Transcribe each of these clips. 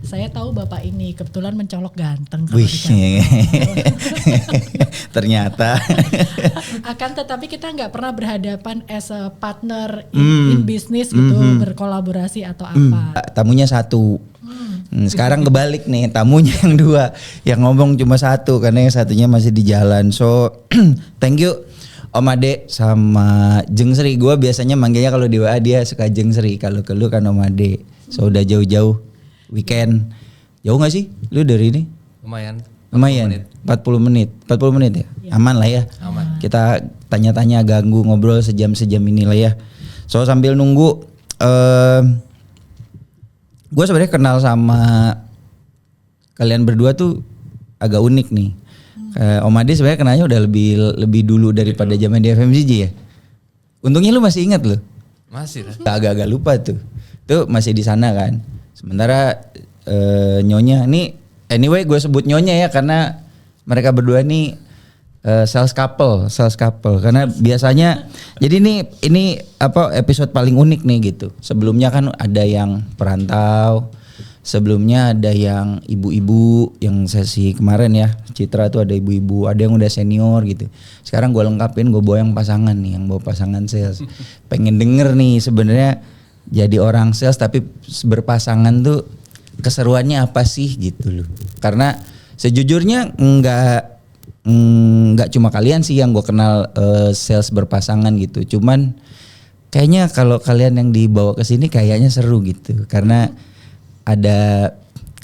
Saya tahu Bapak ini kebetulan mencolok ganteng kalau Wih, di kantor. ternyata. Akan tetapi kita nggak pernah berhadapan as a partner in business gitu, berkolaborasi atau apa. Tamunya satu. Sekarang kebalik nih, tamunya yang dua, yang ngomong cuma satu karena yang satunya masih di jalan. So thank you Om Ade sama Jeng Sri. Gue biasanya manggilnya kalau di WA dia suka Jeng Sri, kalau ke lu kan Om Ade. So udah jauh-jauh weekend. Jauh gak sih lu dari ini? Lumayan. 40 menit. 40 menit ya? Aman lah ya. Aman. Kita tanya-tanya, ganggu, ngobrol sejam ini lah ya. So sambil nunggu, gue sebenarnya kenal sama kalian berdua tuh agak unik nih. Om Ade sebenarnya kenalnya udah lebih dulu daripada zaman di FMCG ya. Untungnya lu masih ingat loh. Masih lah. Agak-agak lupa tuh. Tuh masih di sana kan. Sementara Nyonya ini, anyway gue sebut Nyonya ya karena mereka berdua nih sales couple karena biasanya jadi ini apa episode paling unik nih gitu. Sebelumnya kan ada yang perantau, sebelumnya ada yang ibu-ibu yang sesi kemarin ya, Citra tuh ada ibu-ibu, ada yang udah senior gitu. Sekarang gue lengkapin, gue bawa yang pasangan nih, yang bawa pasangan sales. Pengen denger nih sebenarnya jadi orang sales tapi berpasangan tuh keseruannya apa sih gitu loh. Karena sejujurnya nggak cuma kalian sih yang gue kenal sales berpasangan gitu. Cuman kayaknya kalau kalian yang dibawa ke sini kayaknya seru gitu. Karena ada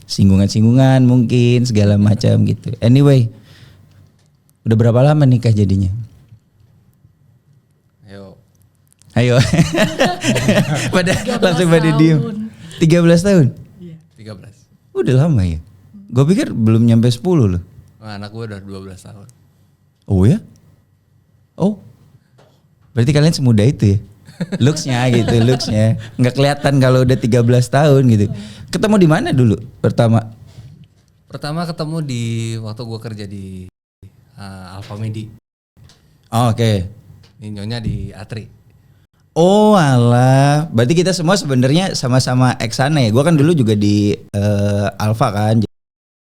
singgungan-singgungan mungkin segala macam gitu. Anyway, udah berapa lama nikah jadinya? Ayo. Langsung pada diem. 13 tahun? Iya. 13. Udah lama ya? Gue pikir belum nyampe 10 loh. Nah, anak gue udah 12 tahun. Oh ya? Oh. Berarti kalian semuda itu ya? Looksnya gitu, looksnya. Nggak kelihatan kalau udah 13 tahun gitu. Ketemu di mana dulu pertama? Pertama ketemu di waktu gue kerja di Alfamidi. Oh, oke. Ini Nyonya di Atri. Oh alah, berarti kita semua sebenarnya sama-sama ex sana ya. Gua kan dulu juga di Alfa kan,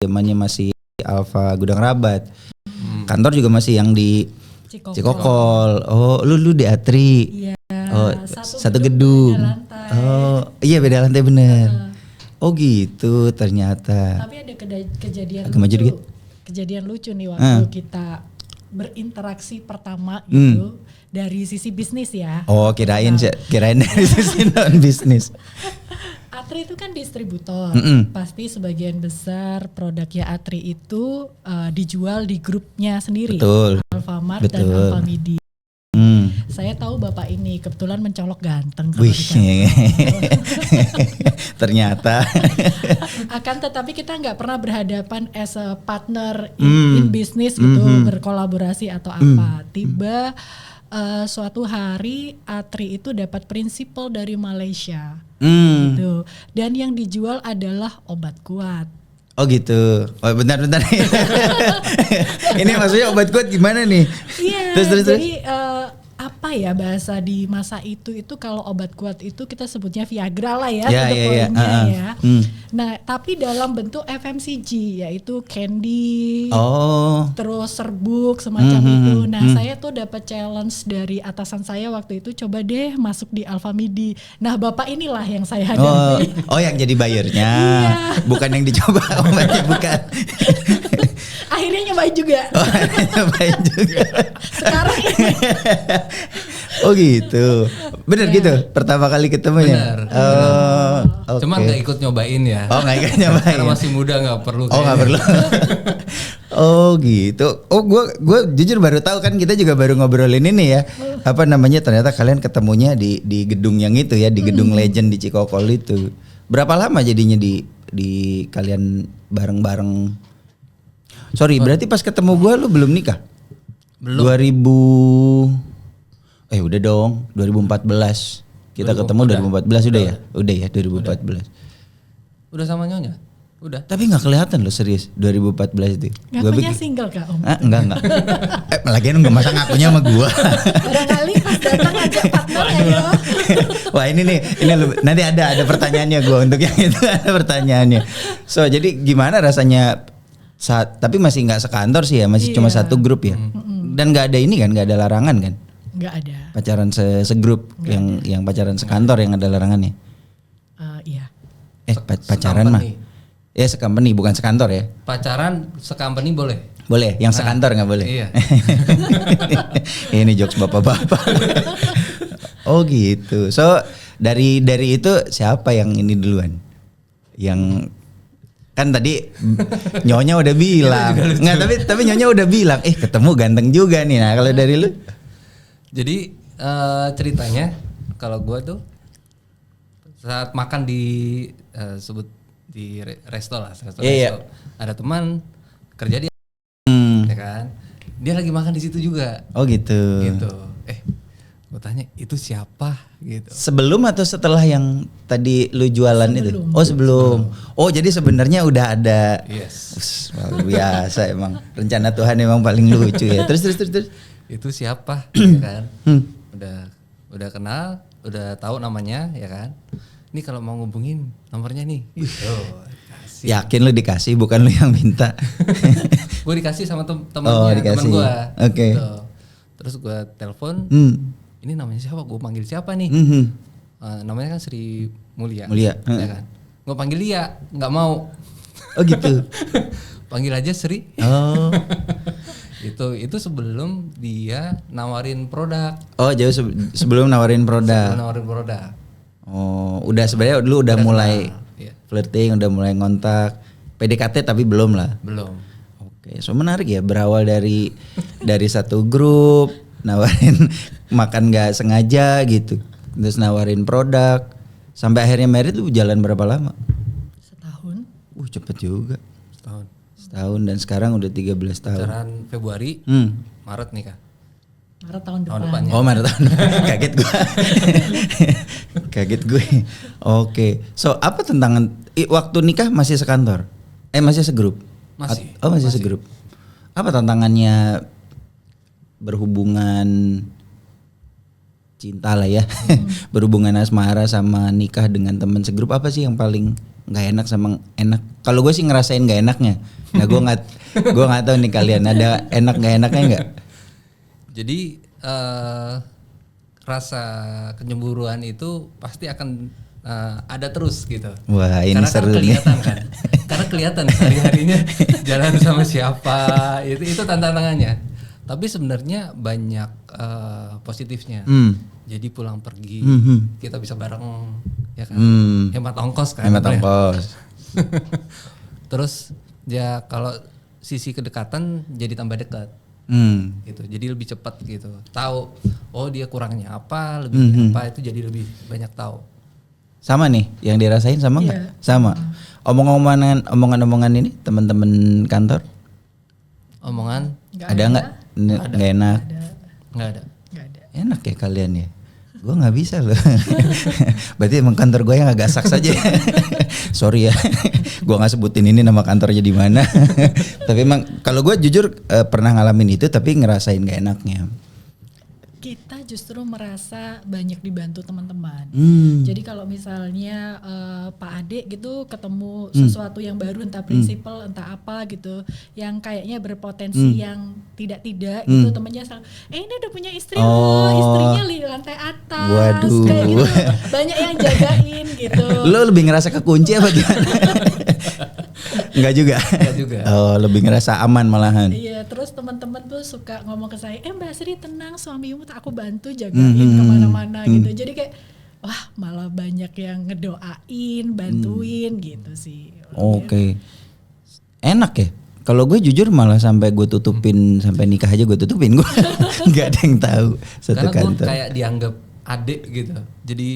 zamannya masih Alfa Gudang Rabat. Kantor juga masih yang di Cikokol. Oh, lu di Atri. Iya. Oh, satu gedung. Beda lantai. Oh, iya beda lantai bener. Oh gitu ternyata. Tapi ada kejadian Agak maju lucu. dikit. Kejadian lucu nih waktu kita berinteraksi pertama gitu dari sisi bisnis ya. Oh, kirain dari sisi non bisnis. Atri itu kan distributor, pasti sebagian besar produknya Atri itu dijual di grupnya sendiri, Betul. Alfamart dan Betul. Alfamidi. Saya tahu Bapak ini kebetulan mencolok ganteng kalau Wih, di kantor. ternyata. Akan tetapi kita nggak pernah berhadapan as a partner in business gitu, berkolaborasi atau apa. Tiba suatu hari Atri itu dapat prinsipal dari Malaysia gitu. Dan yang dijual adalah obat kuat. Oh gitu. Oh bentar. Ini maksudnya obat kuat gimana nih? Iya. Terus. Jadi apa ya bahasa di masa itu kalau obat kuat itu kita sebutnya Viagra lah ya, poinnya ya. Nah tapi dalam bentuk FMCG yaitu candy, terus serbuk semacam itu. Nah saya tuh dapat challenge dari atasan saya waktu itu, coba deh masuk di Alfamidi. Nah Bapak inilah yang saya hadapi. Oh yang jadi bayarnya, bukan yang dicoba obatnya, bukan. Akhirnya nyobain juga. Nyobain juga. Sekarang ini. Oh gitu, bener gitu pertama kali ketemunya. Bener. Okay. Cuman gak ikut nyobain ya. Oh gak ikut nyobain. Karena masih muda gak perlu. Oh gak perlu. Oh gitu. Oh gue jujur baru tahu, kan kita juga baru ngobrolin ini ya. Apa namanya, ternyata kalian ketemunya di gedung yang itu ya, di gedung Legend di Cikokol itu. Berapa lama jadinya di kalian bareng-bareng? Sorry, berarti pas ketemu gue lu belum nikah? Belum. 2000 udah dong, 2014. Kita ketemu 2014 udah ya? Udah ya 2014. Udah sama Nyonya? Udah. Tapi nggak kelihatan loh serius 2014 itu. Ngakunya single Kak Om? Enggak. Lagian nggak masa ngakunya sama gua. Barangkali pas datang aja partner ya. Wah ini nanti ada pertanyaannya gua untuk yang itu ada pertanyaannya. So jadi gimana rasanya tapi masih nggak sekantor sih ya, masih cuma satu grup ya. Dan nggak ada ini kan, nggak ada larangan kan? Nggak ada. Pacaran segrup yang pacaran sekantor yang ada larangannya. Iya. Pacaran mah. Ya secompany bukan sekantor ya. Pacaran secompany boleh. Boleh, yang sekantor nggak boleh. Iya. Ini jokes bapak-bapak. Oh gitu. So dari itu siapa yang ini duluan? Yang kan tadi Nyonya udah bilang. Nggak tapi Nyonya udah bilang, ketemu ganteng juga nih. Nah kalau dari lu? Jadi ceritanya kalau gua tuh saat makan di sebut di resto lah, resto. Ada teman kerja dia, ya kan? Dia lagi makan di situ juga. Oh gitu. Gue tanya itu siapa gitu. Sebelum atau setelah yang tadi lu jualan itu? Oh sebelum. Oh jadi sebenarnya udah ada. Yes. Luar biasa emang. Rencana Tuhan emang paling lucu ya. Terus. Itu siapa, ya kan? Udah kenal, udah tahu namanya, ya kan? Ini kalau mau ngubungin nomornya nih. Gitu. Yakin lu dikasih, bukan lu yang minta? Gue dikasih sama temen gue. Oke. Gitu. Terus gue telepon. Ini namanya siapa? Gue panggil siapa nih? Namanya kan Sri Mulia. Ya kan? Gue panggil dia, nggak mau. Oh gitu. Panggil aja Sri. Oh. Itu sebelum dia nawarin produk. Oh jauh sebelum nawarin produk. Oh, udah sebenarnya lu udah mulai flirting, udah mulai ngontak, PDKT tapi belum lah. Belum. Oke, so menarik ya, berawal dari satu grup, nawarin makan nggak sengaja gitu, terus nawarin produk, sampai akhirnya married. Lu jalan berapa lama? Setahun. Cepet juga. Setahun dan sekarang udah 13 tahun. Pacaran Februari, Maret nikah. Maret tahun depannya. Oh Maret tahun depan. Kaget gue. Oke. So apa tantangan waktu nikah? Masih sekantor? Masih segrup? Masih segrup. Apa tantangannya berhubungan cinta lah ya? Berhubungan asmara sama nikah dengan teman segrup, apa sih yang paling nggak enak sama enak? Kalau gue sih ngerasain nggak enaknya. Nah gue nggak tahu nih kalian ada enak nggak enaknya nggak? Jadi rasa kecemburuan itu pasti akan ada terus gitu. Wah ini karena seru kelihatan nih. kan. Karena kelihatan hari-harinya jalan sama siapa, itu tantangannya. Tapi sebenarnya banyak positifnya. Jadi pulang pergi kita bisa bareng, ya kan. Hemat ongkos kan. Hemat ongkos. Terus ya kalau sisi kedekatan jadi tambah dekat. Gitu. Jadi lebih cepat gitu. Tahu dia kurangnya apa, lebihnya apa, itu jadi lebih banyak tahu. Sama nih yang dirasain sama enggak? Sama. Omongan-omongan ini teman-teman kantor? Omongan ada enggak? Enggak enak. Enggak ada. Enak ya kalian ya. Gue nggak bisa loh. Berarti emang kantor gue yang agak sak saja. Sorry ya, gue nggak sebutin ini nama kantornya di mana. Tapi emang kalau gue jujur pernah ngalamin itu, tapi ngerasain gak enaknya. Kita justru merasa banyak dibantu teman-teman. Jadi kalau misalnya Pak Ade gitu ketemu sesuatu yang baru, entah prinsipal, entah apa gitu, yang kayaknya berpotensi yang tidak gitu, temennya ini udah punya istri loh, istrinya di lantai atas. Waduh. Kayak gitu, banyak yang jagain gitu. Lo lebih ngerasa kekunci apa gimana? Enggak juga. Oh, lebih ngerasa aman malahan. Iya, terus teman-teman tuh suka ngomong ke saya, Mbak Sri tenang, suamimu aku bantu jagain kemana-mana gitu. Jadi kayak wah malah banyak yang ngedoain, bantuin gitu sih. Oke. Enak ya. Kalau gue jujur malah sampai gue tutupin, sampai nikah aja gue tutupin, gue nggak ada yang tahu satu kantor. Karena gue kantor. kayak dianggap adik gitu. Jadi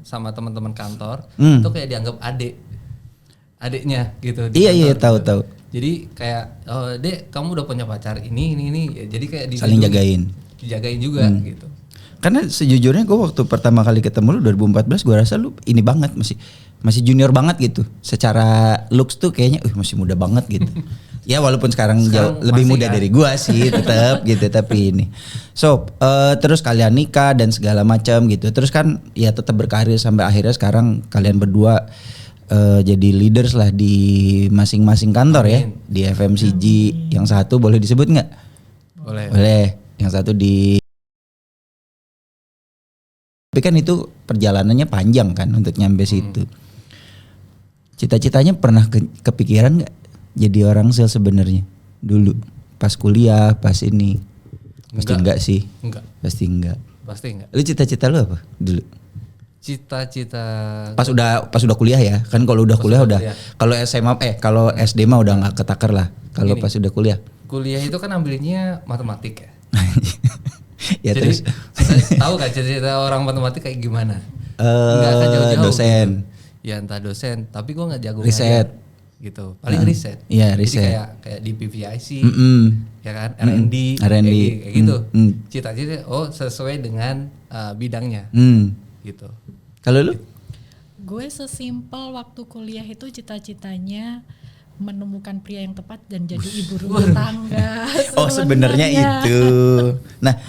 sama teman-teman kantor itu kayak dianggap adiknya gitu. Iya tahu. Jadi kayak Dek kamu udah punya pacar ini. Ya, jadi kayak saling dijagain juga gitu. Karena sejujurnya gue waktu pertama kali ketemu lu 2014, gue rasa lu ini banget, masih masih junior banget gitu. Secara looks tuh kayaknya masih muda banget gitu. Ya walaupun sekarang jauh lebih muda dari gua sih tetap gitu, tapi ini. So, terus kalian nikah dan segala macam gitu. Terus kan ya tetap berkarir sampai akhirnya sekarang kalian berdua jadi leaders lah di masing-masing kantor. Amin. Ya. Di FMCG. Amin. Yang satu boleh disebut nggak? Boleh. Yang satu di. Tapi kan itu perjalanannya panjang kan untuk nyampe situ. Cita-citanya pernah kepikiran nggak jadi orang sales sebenarnya dulu pas kuliah, pas ini? Pasti enggak sih. Enggak. Pasti enggak. Lu cita-cita lu apa dulu? Cita-cita pas udah kuliah ya. Kan kalau udah kuliah udah. Kalau SMA kalau SD mah udah enggak ketakar lah. Kalau pas udah kuliah. Kuliah itu kan ambilnya matematik ya. Ya jadi, terus tahu gak cita-cita orang matematik kayak gimana? Enggak akan jauh-jauh. Dosen. Gitu. Ya entah dosen, tapi gue nggak jago riset gitu. Paling riset. Iya, riset. Jadi kayak di PVIC, ya kan, R&D, kayak gitu. Cita-cita sesuai dengan bidangnya, gitu. Kalau lu? Gue sesimpel waktu kuliah itu cita-citanya menemukan pria yang tepat dan jadi ibu rumah tangga. Oh sebenarnya itu. Nah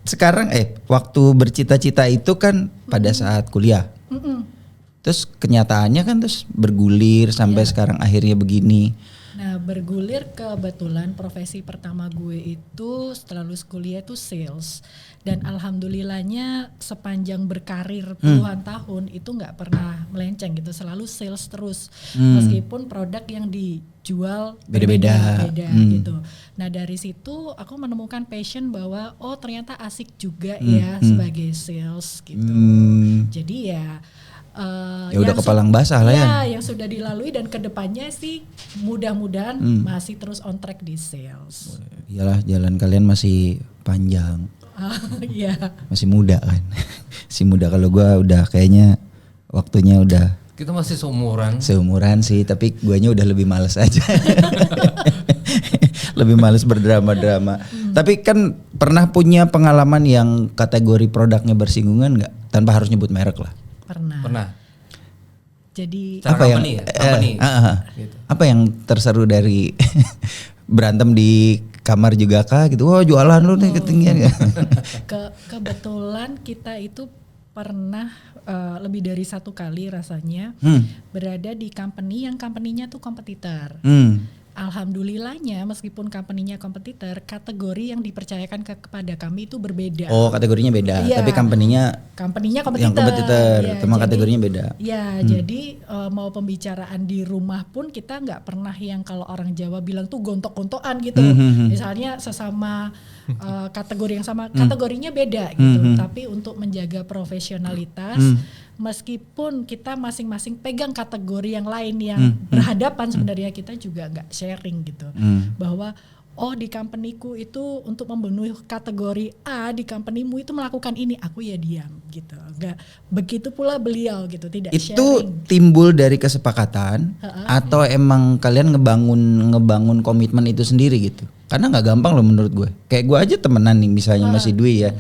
sekarang waktu bercita-cita itu kan pada saat kuliah. Terus kenyataannya kan terus bergulir sampai sekarang akhirnya begini. Nah bergulir kebetulan profesi pertama gue itu setelah lulus kuliah itu sales. Dan alhamdulillahnya sepanjang berkarir puluhan tahun itu gak pernah melenceng gitu. Selalu sales terus. Meskipun produk yang dijual berbeda gitu. Nah dari situ aku menemukan passion bahwa ternyata asik juga ya sebagai sales gitu. Jadi ya udah kepalang basah lah ya. Yang sudah dilalui dan kedepannya sih mudah-mudahan masih terus on track di sales. Iyalah jalan kalian masih panjang. Iya. Masih muda kan. Masih muda, kalau gue udah kayaknya waktunya udah. Kita masih seumuran. Seumuran sih, tapi guanya udah lebih males aja. Lebih males berdrama-drama. Tapi kan pernah punya pengalaman yang kategori produknya bersinggungan nggak? Tanpa harus nyebut merek lah. Pernah. Jadi apa yang gitu. Apa yang terseru dari berantem di kamar juga kah gitu? Wah jualan lu nih ketinggian ya. Kebetulan kita itu pernah lebih dari satu kali rasanya berada di company yang company-nya tuh kompetitor. Alhamdulillahnya meskipun company-nya kompetitor, kategori yang dipercayakan kepada kami itu berbeda. Oh kategorinya beda, tapi company-nya kompetitor. Yang kompetitor, cuma kategorinya beda. Ya jadi mau pembicaraan di rumah pun kita nggak pernah yang kalau orang Jawa bilang tuh gontok-gontokan gitu. Misalnya sesama kategori yang sama, kategorinya beda gitu. Tapi untuk menjaga profesionalitas, meskipun kita masing-masing pegang kategori yang lain yang berhadapan, sebenarnya kita juga nggak sharing gitu. Bahwa di companyku itu untuk memenuhi kategori A, di companymu itu melakukan ini, aku ya diam gitu. Enggak begitu pula beliau gitu, tidak itu sharing. Itu timbul dari kesepakatan atau emang kalian ngebangun komitmen itu sendiri gitu? Karena nggak gampang loh menurut gue. Kayak gue aja temenan nih misalnya masih Dwi ya.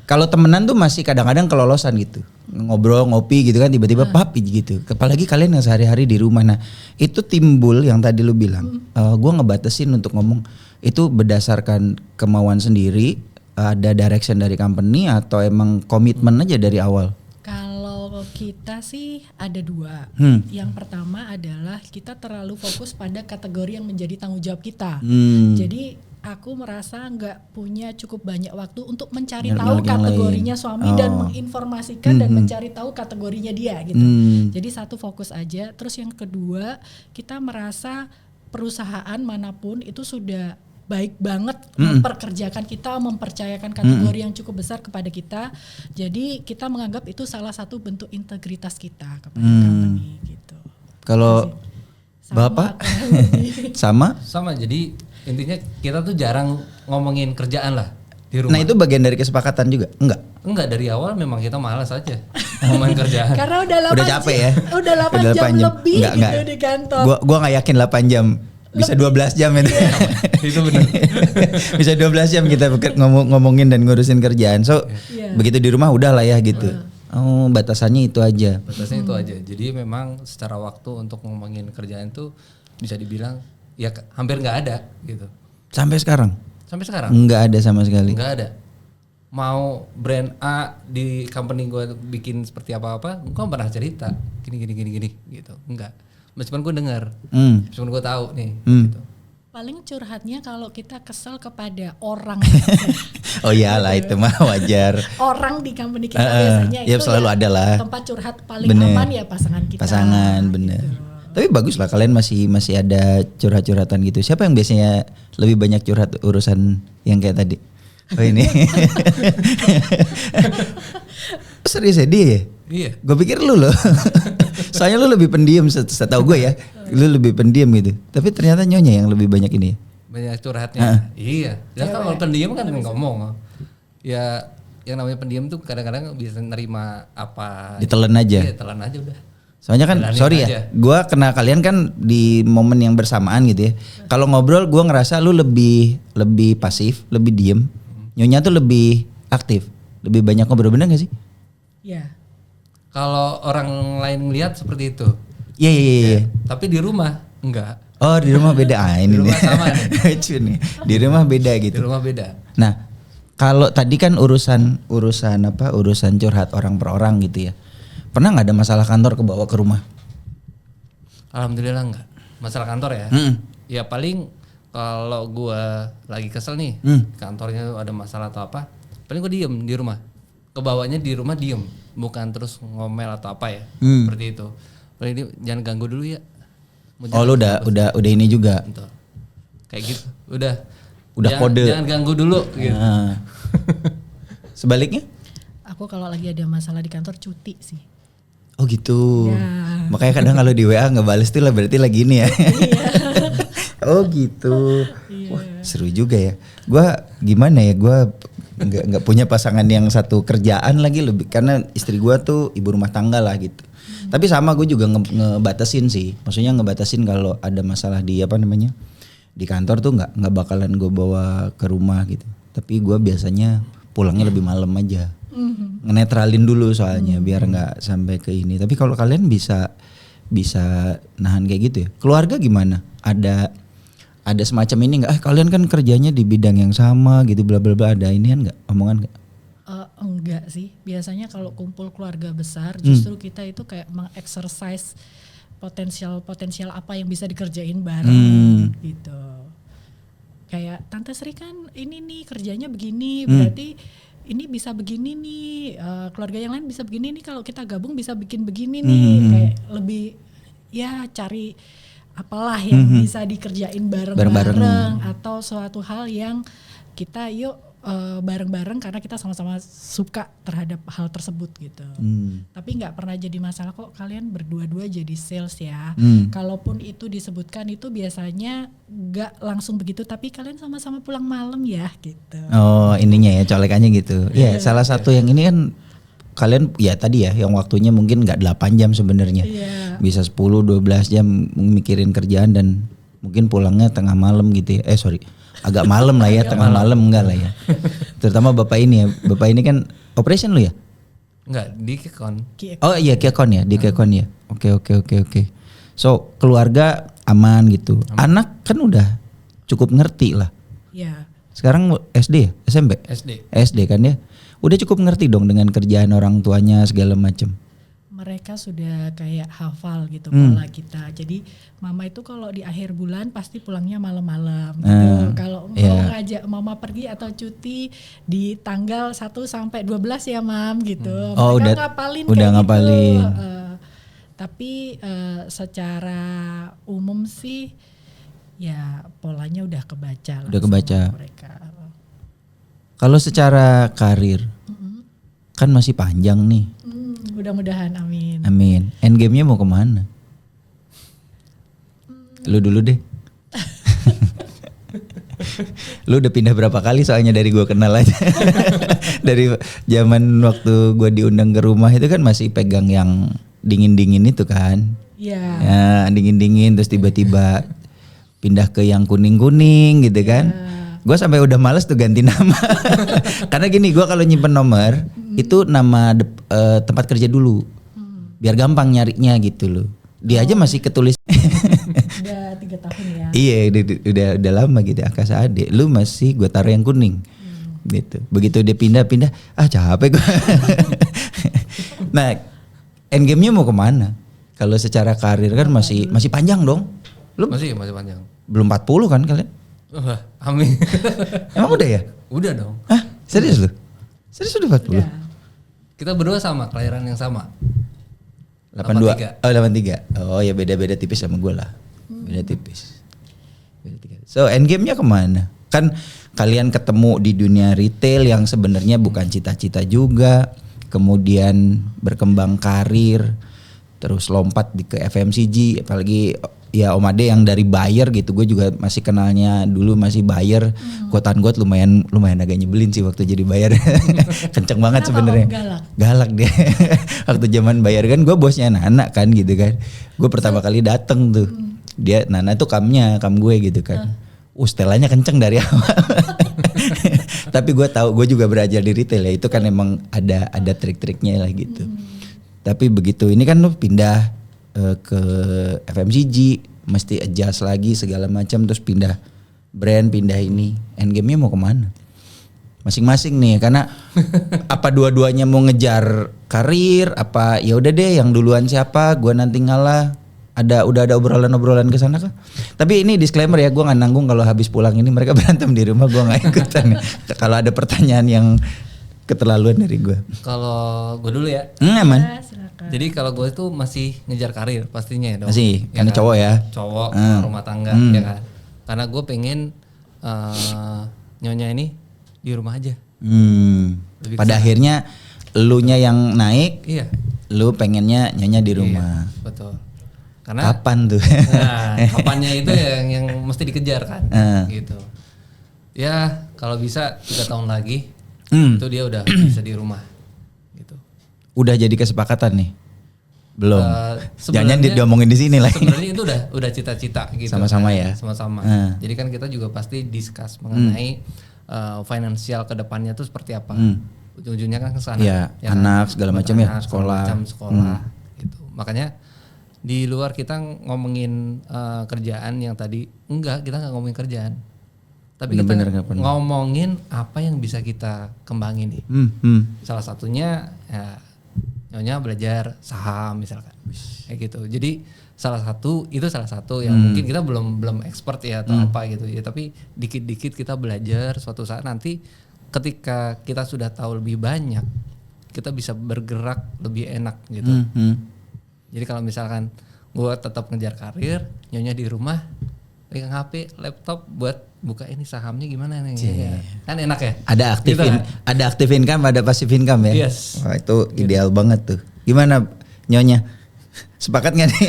Kalau temenan tuh masih kadang-kadang kelolosan gitu. Ngobrol, ngopi gitu kan, tiba-tiba papi gitu. Apalagi kalian yang sehari-hari di rumah. Nah itu timbul yang tadi lu bilang. Gue ngebatasin untuk ngomong. Itu berdasarkan kemauan sendiri, ada direction dari company atau emang komitmen aja dari awal? Kalau kita sih ada dua. Yang pertama adalah kita terlalu fokus pada kategori yang menjadi tanggung jawab kita. Jadi aku merasa nggak punya cukup banyak waktu untuk mencari tahu kategorinya suami dan menginformasikan dan mencari tahu kategorinya dia gitu. Jadi satu fokus aja. Terus yang kedua, kita merasa perusahaan manapun itu sudah baik banget memperkerjakan kita, mempercayakan kategori yang cukup besar kepada kita. Jadi kita menganggap itu salah satu bentuk integritas kita kepada company gitu. Kalau Bapak sama? Jadi intinya kita tuh jarang ngomongin kerjaan lah di rumah. Nah itu bagian dari kesepakatan juga? Enggak dari awal memang kita malas aja ngomongin kerjaan. Karena udah capek ya? Udah 8 jam lebih gitu di kantor. Gua gak yakin 8 jam. Bisa 12 jam itu. Itu benar. Bisa 12 jam kita ngomongin dan ngurusin kerjaan. So begitu di rumah udah lah ya gitu. Oh, batasannya itu aja. Batasnya itu aja. Jadi memang secara waktu untuk ngomongin kerjaan tuh bisa dibilang ya hampir nggak ada gitu. Sampai sekarang? Sampai sekarang? Nggak ada sama sekali. Nggak ada. Mau brand A di company gue bikin seperti apa-apa, gue pernah cerita gini gitu. Enggak. Meskipun gue dengar, meskipun gue tahu nih. Gitu. Paling curhatnya kalau kita kesel kepada orang. Oh iyalah itu mah wajar. Orang di company kita biasanya ya itu selalu ada lah. Tempat curhat paling aman ya pasangan kita. Pasangan bener. Gitu. Tapi bagus lah kalian masih ada curhat-curhatan gitu. Siapa yang biasanya lebih banyak curhat urusan yang kayak tadi? Oh ini. Serius ya dia ya? Iya. Gue pikir lu loh. Soalnya lu lebih pendiam setahu gue ya. Lu lebih pendiam gitu. Tapi ternyata Nyonya yang lebih banyak ini. Banyak curhatnya. Iya. Ya kalau pendiam kan ngomong. Ya yang namanya pendiam tuh kadang-kadang bisa nerima apa. Ditelan aja. Iya, telan aja udah. Soalnya kan Jalanin sorry aja. ya. Gue kenal kalian kan di momen yang bersamaan gitu ya. Kalau ngobrol gue ngerasa lu lebih pasif, lebih diem. Nyonya tuh lebih aktif, lebih banyak ngobrol, bener gak sih? Iya. Kalau orang lain ngelihat seperti itu. Iya. Tapi di rumah enggak. Oh di rumah beda ini. Di rumah sama nih. Lucu nih. Di rumah beda gitu. Di rumah beda. Nah kalau tadi kan urusan curhat orang per orang gitu ya. Pernah nggak ada masalah kantor kebawa ke rumah? Alhamdulillah enggak. Masalah kantor ya. Ya paling kalau gua lagi kesel nih, kantornya ada masalah atau apa, paling gua diem di rumah. Kebawanya di rumah diem, bukan terus ngomel atau apa ya. Seperti itu. Paling dia jangan ganggu dulu ya. Oh lu udah ini juga. Bentar. Kayak gitu. Udah jangan, kode. Jangan ganggu dulu gitu. Sebaliknya? Aku kalau lagi ada masalah di kantor cuti sih. Oh gitu. Ya. Makanya kadang kalau di WA nggak bales tuh lah berarti lagi ini ya. Oh gitu. Wah seru juga ya. Gua gimana ya? Gua nggak punya pasangan yang satu kerjaan lagi lebih karena istri gua tuh ibu rumah tangga lah gitu. Tapi sama gue juga ngebatasin sih. Maksudnya ngebatasin kalau ada masalah di di kantor tuh nggak bakalan gue bawa ke rumah gitu. Tapi gue biasanya pulangnya lebih malam aja. Ngenetralin dulu soalnya biar nggak sampai ke ini. Tapi kalau kalian bisa nahan kayak gitu ya. Keluarga gimana? Ada semacam ini nggak? Kalian kan kerjanya di bidang yang sama gitu bla bla bla. Ada inian nggak? Omongan nggak? Enggak sih. Biasanya kalau kumpul keluarga besar justru kita itu kayak mengexercise potensial apa yang bisa dikerjain bareng gitu. Kayak Tante Sri kan ini nih kerjanya begini, berarti ini bisa begini nih, keluarga yang lain bisa begini nih, kalau kita gabung bisa bikin begini nih. Kayak lebih ya cari apalah yang bisa dikerjain bareng-bareng atau suatu hal yang kita bareng-bareng karena kita sama-sama suka terhadap hal tersebut gitu. Tapi nggak pernah jadi masalah kok kalian berdua-dua jadi sales ya. Kalaupun itu disebutkan itu biasanya nggak langsung begitu, tapi kalian sama-sama pulang malam ya gitu. Oh ininya ya colekannya gitu. Iya salah satu yang ini kan kalian ya tadi ya yang waktunya mungkin nggak 8 jam sebenarnya. Bisa 10-12 jam mikirin kerjaan dan mungkin pulangnya tengah malam gitu ya. Agak malam lah ya, tengah malam enggak lah ya. Terutama bapak ini ya. Bapak ini kan operation lu ya? Enggak, di Kekon. Oh iya Kekon ya, di Kekon ya. Oke. So keluarga aman gitu. Anak kan udah cukup ngerti lah. Iya. Sekarang SD ya? SMP? SD kan ya. Udah cukup ngerti dong dengan kerjaan orang tuanya segala macem. Mereka sudah kayak hafal gitu pola kita. Jadi mama itu kalau di akhir bulan pasti pulangnya malam-malam gitu. Kalau mau ngajak mama pergi atau cuti di tanggal 1 sampai 12 ya mam gitu. Oh, mereka udah ngapalin. Gitu. Tapi secara umum sih ya polanya udah kebaca lah. Udah kebaca. Mereka. Kalau secara karir kan masih panjang nih. Mudah-mudahan amin. Amin. Endgame-nya mau kemana? Lu dulu deh. Lu udah pindah berapa kali soalnya dari gua kenal aja. Dari zaman waktu gua diundang ke rumah itu kan masih pegang yang dingin-dingin itu kan. Iya. Ya, dingin-dingin terus tiba-tiba pindah ke yang kuning-kuning gitu kan. Gua sampai udah males tuh ganti nama. Karena gini, gua kalau nyimpen nomor Itu nama tempat kerja dulu. Biar gampang nyarinya gitu loh. Dia aja masih ketulis. Udah 3 tahun ya. Iya, udah lama gitu Akasa Ade. Lu masih gue taruh yang kuning. Gitu. Begitu dia pindah, capek gue. Nah, endgame-nya mau kemana? Kalau secara karir kan masih panjang dong. Lu masih panjang. Belum 40 kan kalian? Amin. Emang udah ya? Udah dong. Hah? Serius lu? Serius udah 40? Udah. Kita berdua sama, kelahiran yang sama. 82. 83. Oh ya beda-beda tipis sama gue lah. Beda tipis. So endgame-nya kemana? Kan kalian ketemu di dunia retail yang sebenarnya bukan cita-cita juga. Kemudian berkembang karir. Terus lompat ke FMCG. Apalagi ya Om Ade yang dari buyer gitu. Gue juga masih kenalnya dulu masih buyer. Quote-an quote lumayan agak nyebelin sih waktu jadi buyer. Kenceng banget sebenarnya. Galak dia. Waktu zaman buyer kan gue bosnya anak kan gitu kan. Gue pertama kali dateng tuh. Dia Nana tuh kam gue gitu kan. Setelahnya kenceng dari awal. Tapi gue tahu gue juga belajar di retail ya. Itu kan emang ada trik-triknya lah gitu. Tapi begitu ini kan lu pindah ke FMCG, mesti adjust lagi segala macam, terus pindah brand, pindah ini. Endgame-nya mau kemana? Masing-masing nih, karena apa dua-duanya mau ngejar karir, apa ya udah deh yang duluan siapa, gue nanti ngalah. Udah ada obrolan-obrolan ke sana kah? Tapi ini disclaimer ya, gue nggak nanggung kalau habis pulang ini mereka berantem di rumah, gue nggak ikutan. Kalau ada pertanyaan yang keterlaluan dari gue. Kalau gue dulu ya. Aman. Jadi kalau gue itu masih ngejar karir pastinya ya dong. Masih, ya karena kan? cowok ya. Cowok, rumah tangga ya kan. Karena gue pengen nyonya ini di rumah aja. Pada akhirnya elunya yang naik, iya. Lu pengennya nyonya di rumah. Iya, betul. Karena kapan tuh? Nah, kapannya itu yang mesti dikejar kan, gitu. Ya kalau bisa 3 tahun lagi, itu dia udah bisa di rumah, gitu. Udah jadi kesepakatan nih? Belum. Jangan diomongin di sini lah. Sebenarnya itu udah cita-cita gitu. Sama-sama kan? ya. Sama-sama. Jadi kan kita juga pasti discuss mengenai finansial kedepannya tuh seperti apa. Ujung-ujungnya kan ke sana. Ya, ya anak kan? segala macam ya, sekolah. Gitu. Makanya di luar kita ngomongin kerjaan yang tadi kita nggak ngomongin kerjaan, tapi kita ngomongin apa yang bisa kita kembangin nih. Salah satunya ya, nyonya belajar saham misalkan, kayak gitu. Jadi salah satu yang mungkin kita belum expert ya atau apa gitu ya, tapi dikit-dikit kita belajar. Suatu saat nanti ketika kita sudah tahu lebih banyak, kita bisa bergerak lebih enak gitu. Jadi kalau misalkan gue tetap ngejar karir, nyonya di rumah, pegang HP, laptop buat buka ini sahamnya gimana nih? Ya. Kan enak ya? Ada aktif income, ada passive income ya? Yes. Wah, itu ideal banget tuh. Gimana nyonya? Sepakat gak nih?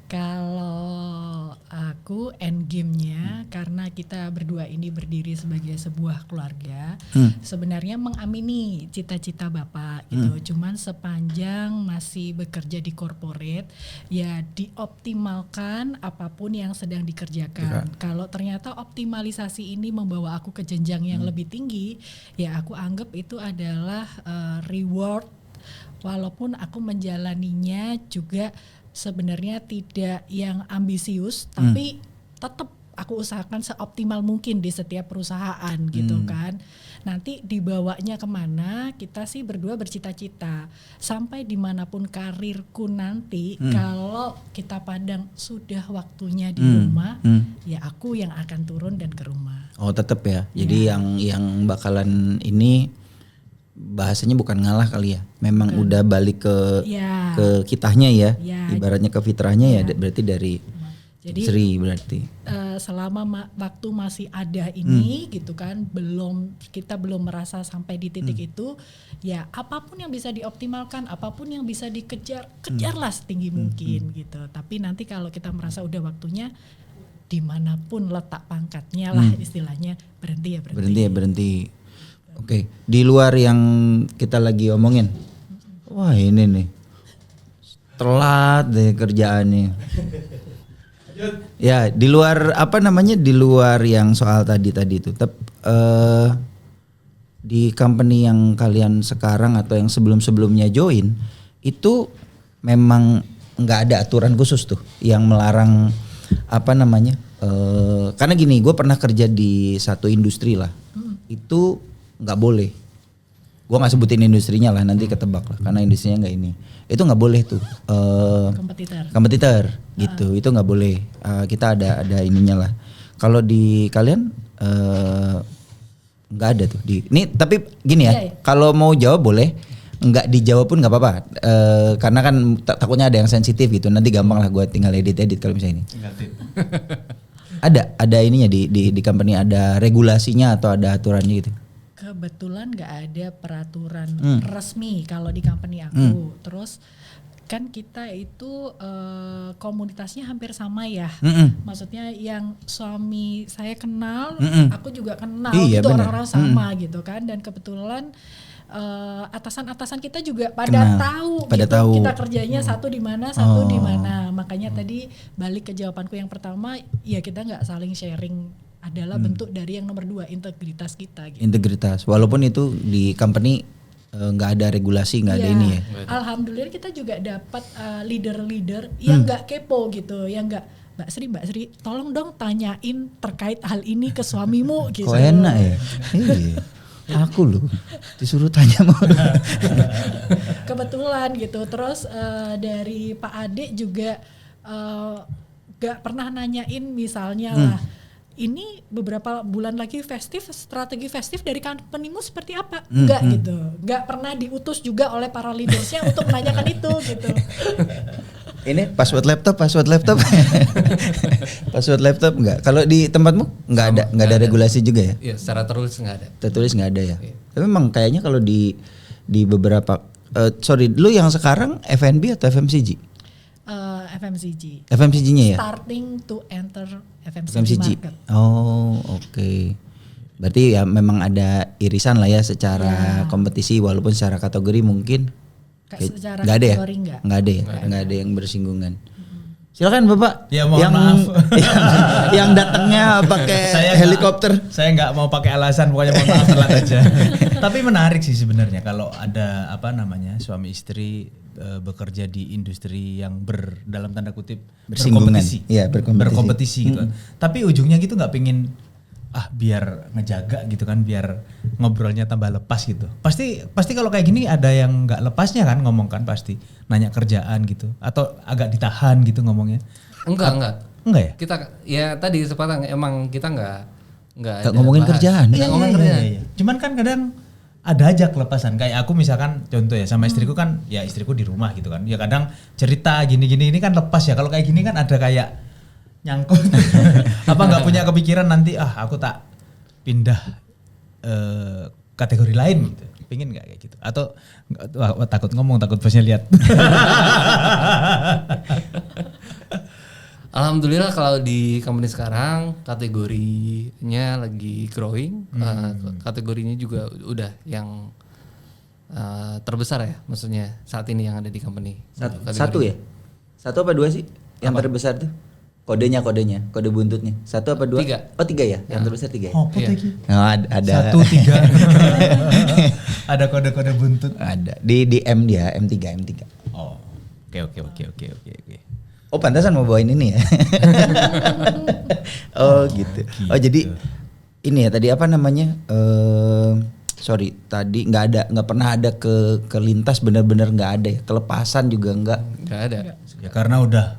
Kalau aku endgame-nya karena kita berdua ini berdiri sebagai sebuah keluarga, sebenarnya mengamini cita-cita Bapak gitu. Cuman sepanjang masih bekerja di corporate, ya dioptimalkan apapun yang sedang dikerjakan. Kalau ternyata optimalisasi ini membawa aku ke jenjang yang lebih tinggi, ya aku anggap itu adalah reward. Walaupun aku menjalaninya juga sebenarnya tidak yang ambisius, tapi tetap aku usahakan seoptimal mungkin di setiap perusahaan gitu kan. Nanti dibawanya kemana, kita sih berdua bercita-cita sampai dimanapun karirku nanti, kalau kita pandang sudah waktunya di rumah, ya aku yang akan turun dan ke rumah. Oh tetap ya. Jadi yang bakalan ini bahasanya bukan ngalah kali ya. Memang udah balik ke kitahnya ya. Ibaratnya ke fitrahnya ya berarti dari jadi, Sri berarti. Selama waktu masih ada ini gitu kan, kita belum merasa sampai di titik itu, ya apapun yang bisa dioptimalkan, apapun yang bisa dikejar, kejarlah setinggi mungkin gitu. Tapi nanti kalau kita merasa udah waktunya, dimanapun letak pangkatnya lah istilahnya, berhenti. Oke, di luar yang kita lagi omongin, wah ini nih telat deh kerjaannya. Ya di luar di luar yang soal tadi itu, di company yang kalian sekarang atau yang sebelum-sebelumnya join itu memang nggak ada aturan khusus tuh yang melarang apa namanya? Karena gini, gue pernah kerja di satu industri lah, itu nggak boleh. Gue nggak sebutin industrinya lah, nanti ketebak lah, karena industrinya nggak ini. Itu nggak boleh tuh. Kompetitor gitu, itu nggak boleh. Kita ada ininya lah. Kalau di kalian nggak ada tuh. Ini tapi gini ya, kalau mau jawab boleh. Nggak dijawab pun nggak apa-apa, karena kan takutnya ada yang sensitif gitu, nanti gampang lah gue tinggal edit kalau misalnya ini. ada ininya di company, ada regulasinya atau ada aturannya gitu? Kebetulan nggak ada peraturan resmi kalau di company aku. Terus kan kita itu komunitasnya hampir sama ya. Maksudnya yang suami saya kenal, aku juga kenal, itu orang-orang sama gitu kan. Dan kebetulan atasan-atasan kita juga pada tahu kita kerjanya satu di mana, satu di mana. Makanya tadi balik ke jawabanku yang pertama, ya kita nggak saling sharing adalah bentuk dari yang nomor 2, integritas kita. Gitu. Integritas, walaupun itu di company nggak ada regulasi, nggak ada ini ya. Alhamdulillah kita juga dapat leader-leader yang nggak kepo gitu, yang nggak Mbak Sri, tolong dong tanyain terkait hal ini ke suamimu gitu. Kok enak ya? Aku loh disuruh tanya mau. Kebetulan gitu. Terus dari Pak Ade juga gak pernah nanyain misalnya lah, ini beberapa bulan lagi festif, strategi festif dari company-mu seperti apa? Enggak gitu. Gak pernah diutus juga oleh para leadersnya untuk menanyakan itu gitu. Ini password laptop. Password laptop enggak. Kalau di tempatmu enggak ada regulasi juga ya? Iya, secara tertulis enggak ada. Tertulis enggak ada ya. Iya. Tapi memang kayaknya kalau di beberapa lu yang sekarang F&B atau FMCG? FMCG. FMCG-nya ya? Starting to enter FMCG market. Oh, oke. Berarti ya memang ada irisan lah ya secara kompetisi, walaupun secara kategori mungkin nggak ada ya? Nggak ada yang bersinggungan. Silakan Bapak. Ya mohon maaf. Yang datangnya pakai helikopter. Saya nggak mau pakai alasan, pokoknya mohon maaf telat aja. Tapi menarik sih sebenarnya kalau ada suami istri bekerja di industri yang dalam tanda kutip berkompetisi. Iya, berkompetisi gitu. Tapi ujungnya gitu nggak pingin biar ngejaga gitu kan, biar ngobrolnya tambah lepas gitu. Pasti kalau kayak gini ada yang nggak lepasnya kan, ngomong kan pasti nanya kerjaan gitu, atau agak ditahan gitu ngomongnya. Enggak ya. Kita ya tadi sepatang emang kita nggak ngomongin kerjaan. Iya. Cuman kan kadang ada aja kelepasan. Kayak aku misalkan contoh ya sama istriku kan, ya istriku di rumah gitu kan. Ya kadang cerita gini-gini ini kan lepas ya. Kalau kayak gini kan ada kayak nyangkut. Apa nggak punya kepikiran nanti aku tak pindah kategori lain gitu. Pingin nggak kayak gitu? Atau takut ngomong, takut bosnya lihat. Alhamdulillah kalau di company sekarang kategorinya lagi growing. Kategorinya juga udah yang terbesar ya, maksudnya saat ini yang ada di company. Satu ya? Satu apa dua sih yang terbesar tuh? Kode buntutnya. 1 apa 2? 3. Oh 3 ya? Yang terbesar 3 ya? Oh, iya. Ada. 1, 3. Ada kode-kode buntut. Ada. Di M dia, M3. Oh. Oke. Oh pantasan mau bawain ini ya? Oh gitu. Oh jadi ini ya tadi apa namanya? Tadi nggak pernah ada ke lintas, benar-benar nggak ada ya. Kelepasan juga nggak ada. Ya karena udah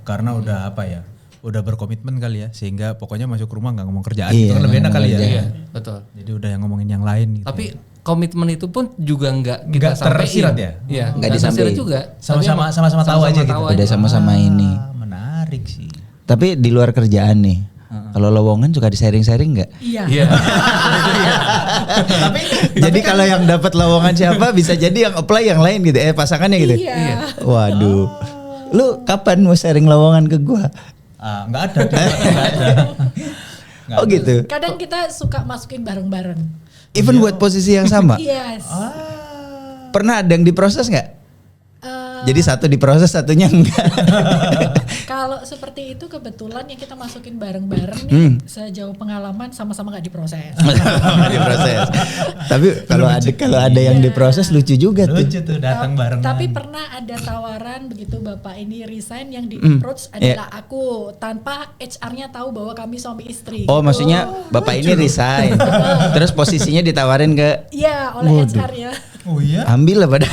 apa ya? Udah berkomitmen kali ya, sehingga pokoknya masuk rumah nggak ngomong kerjaan. Itu kan lebih enak kali ya. Iya, betul. Jadi udah yang ngomongin yang lain gitu. Tapi komitmen itu pun juga nggak kita tersirat ya? Iya, nggak disampaikan juga. Sama-sama tahu aja gitu. Udah sama-sama ini. Menarik sih. Tapi di luar kerjaan nih, kalau lowongan suka di-sharing-sharing nggak? Iya. Jadi kalau yang dapat lowongan siapa bisa jadi yang apply yang lain gitu, pasangannya gitu. Iya. Waduh. Lu kapan mau sharing lowongan ke gua? Nggak ada. Oh gitu. Kadang kita suka masukin bareng-bareng. Even buat posisi yang sama. Yes. Pernah ada yang diproses nggak? Jadi satu diproses, satunya enggak. Kalau seperti itu kebetulan yang kita masukin bareng-bareng nih sejauh pengalaman sama-sama nggak diproses. Diproses. Tapi kalau ada yang diproses lucu juga tuh. Lucu tuh datang bareng. Tapi pernah ada tawaran begitu Bapak ini resign yang di approach adalah aku tanpa HR-nya tahu bahwa kami suami istri. Oh, maksudnya Bapak ini resign. Terus posisinya ditawarin ke Iya, oleh HR-nya. Oh iya. ambil lah pada.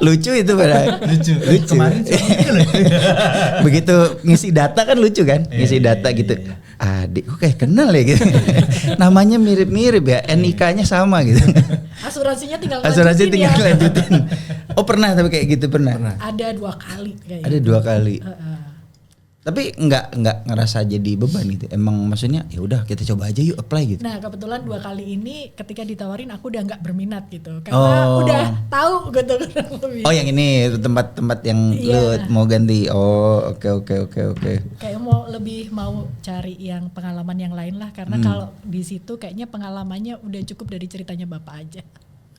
Lucu itu pada. Lucu. Kemarin sih Begitu ngisi data kan lucu kan? Ngisi data gitu. Adik kok kayak kenal ya gitu. Namanya mirip-mirip ya, NIK-nya sama gitu. Asuransinya tinggal lanjutin. Oh pernah tapi kayak gitu pernah. Ada 2 kali kayaknya. Ada 2 kali. Tapi nggak ngerasa jadi beban gitu. Emang maksudnya ya udah kita coba aja yuk apply gitu. Nah kebetulan 2 kali ini ketika ditawarin aku udah nggak berminat gitu karena udah tahu gitu. Oh yang ini tempat-tempat yang lu mau ganti. Oh oke. Kayak lebih mau cari yang pengalaman yang lain lah karena kalau di situ kayaknya pengalamannya udah cukup dari ceritanya Bapak aja.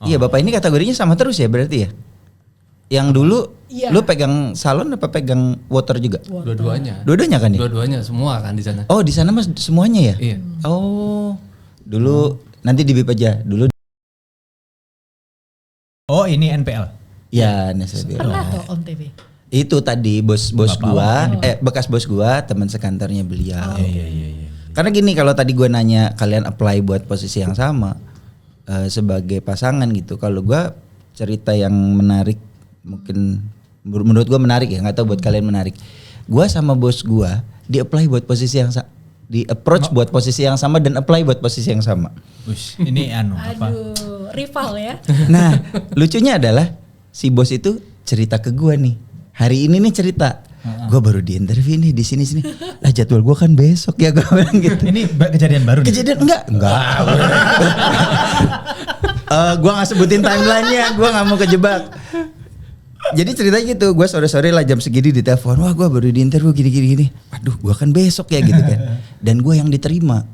Iya Bapak ini kategorinya sama terus ya berarti ya? Yang dulu lu pegang salon apa pegang water juga? Dua-duanya. Dua-duanya kan ya? Dua-duanya semua kan di sana. Oh di sana mas semuanya ya? Iya. Oh dulu nanti di BIP aja dulu. Oh ini NPL. Ya Nasabir. Pernah tuh Om TV. Itu tadi bos gua, bekas bos gua, teman sekantornya beliau. Iya. Karena gini kalau tadi gua nanya kalian apply buat posisi yang sama sebagai pasangan gitu. Kalau gua cerita yang menarik mungkin menurut gua menarik ya, nggak tahu buat kalian menarik. Gua sama bos gua di apply buat posisi yang di approach buat posisi yang sama dan apply buat posisi yang sama. Ush, ini apa? Aduh, rival ya. Nah, lucunya adalah si bos itu cerita ke gua nih. Hari ini nih cerita. Gua baru di interview nih di sini. Lah jadwal gua kan besok ya gua bilang gitu. Ini kejadian baru nih? Kejadian enggak. Gua nggak sebutin timelinenya, gua nggak mau kejebak. Jadi ceritanya gitu, gue sore-sore lah jam segini ditelepon, wah gue baru di interview gini. Aduh, gue kan besok ya gitu kan. Dan gue yang diterima.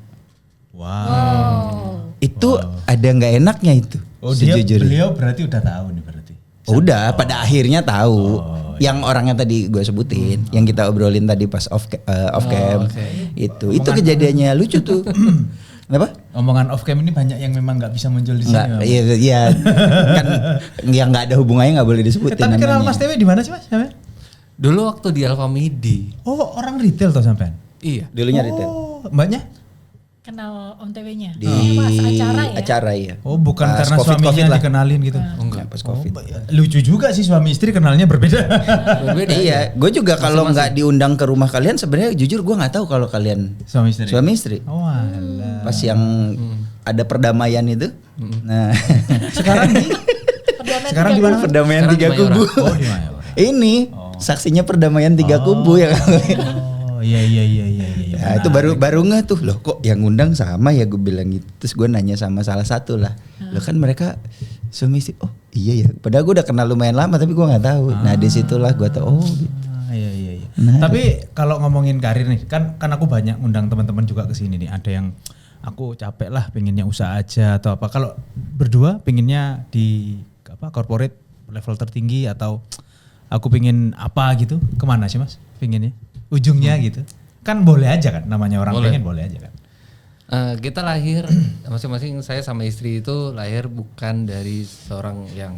Wow. Itu ada nggak enaknya itu. Oh beliau berarti udah tahu nih berarti. Udah, pada akhirnya tahu. Yang orangnya tadi gue sebutin, yang kita obrolin tadi pas off cam, itu kejadiannya lucu tuh. Kenapa? Omongan off cam ini banyak yang memang nggak bisa muncul di sini. Iya, kan yang nggak ada hubungannya nggak boleh disebutin. Tapi kenal Mas Tewe di mana sih Mas? Dulu waktu di Alfamidi. Oh orang retail toh sampean? Iya. Dulunya retail. Mbaknya? Kenal Om TV-nya di pas acara ya? Acara ya. Oh bukan pas karena suaminya dikenalin gitu? Enggak, pas COVID. Lucu juga sih suami istri kenalnya berbeda. Iya, gue juga kalau nggak diundang ke rumah kalian sebenarnya jujur gue nggak tahu kalau kalian suami istri. Oh alah. Pas yang ada perdamaian itu. Nah, sekarang di mana? Perdamaian 3 kubu. Oh di Mayora. Ini saksinya perdamaian 3 kubu ya. Oh iya. Nah, itu baru nggak tuh loh kok yang ngundang sama ya gue bilang gitu. Terus gue nanya sama salah satu lah. Loh kan mereka suami istri. Oh iya ya. Padahal gue udah kenal lumayan lama tapi gue nggak tahu. Nah disitulah gue tahu. Oh gitu. Iya. Nah, tapi kalau ngomongin karir nih kan aku banyak ngundang teman-teman juga ke sini nih. Ada yang aku capek lah pengennya usaha aja atau apa. Kalau berdua pengennya di corporate level tertinggi atau aku pengen apa gitu. Kemana sih Mas pengennya? Ujungnya gitu. Kan boleh aja kan namanya orang pengen boleh aja kan. Kita lahir masing-masing saya sama istri itu lahir bukan dari seorang yang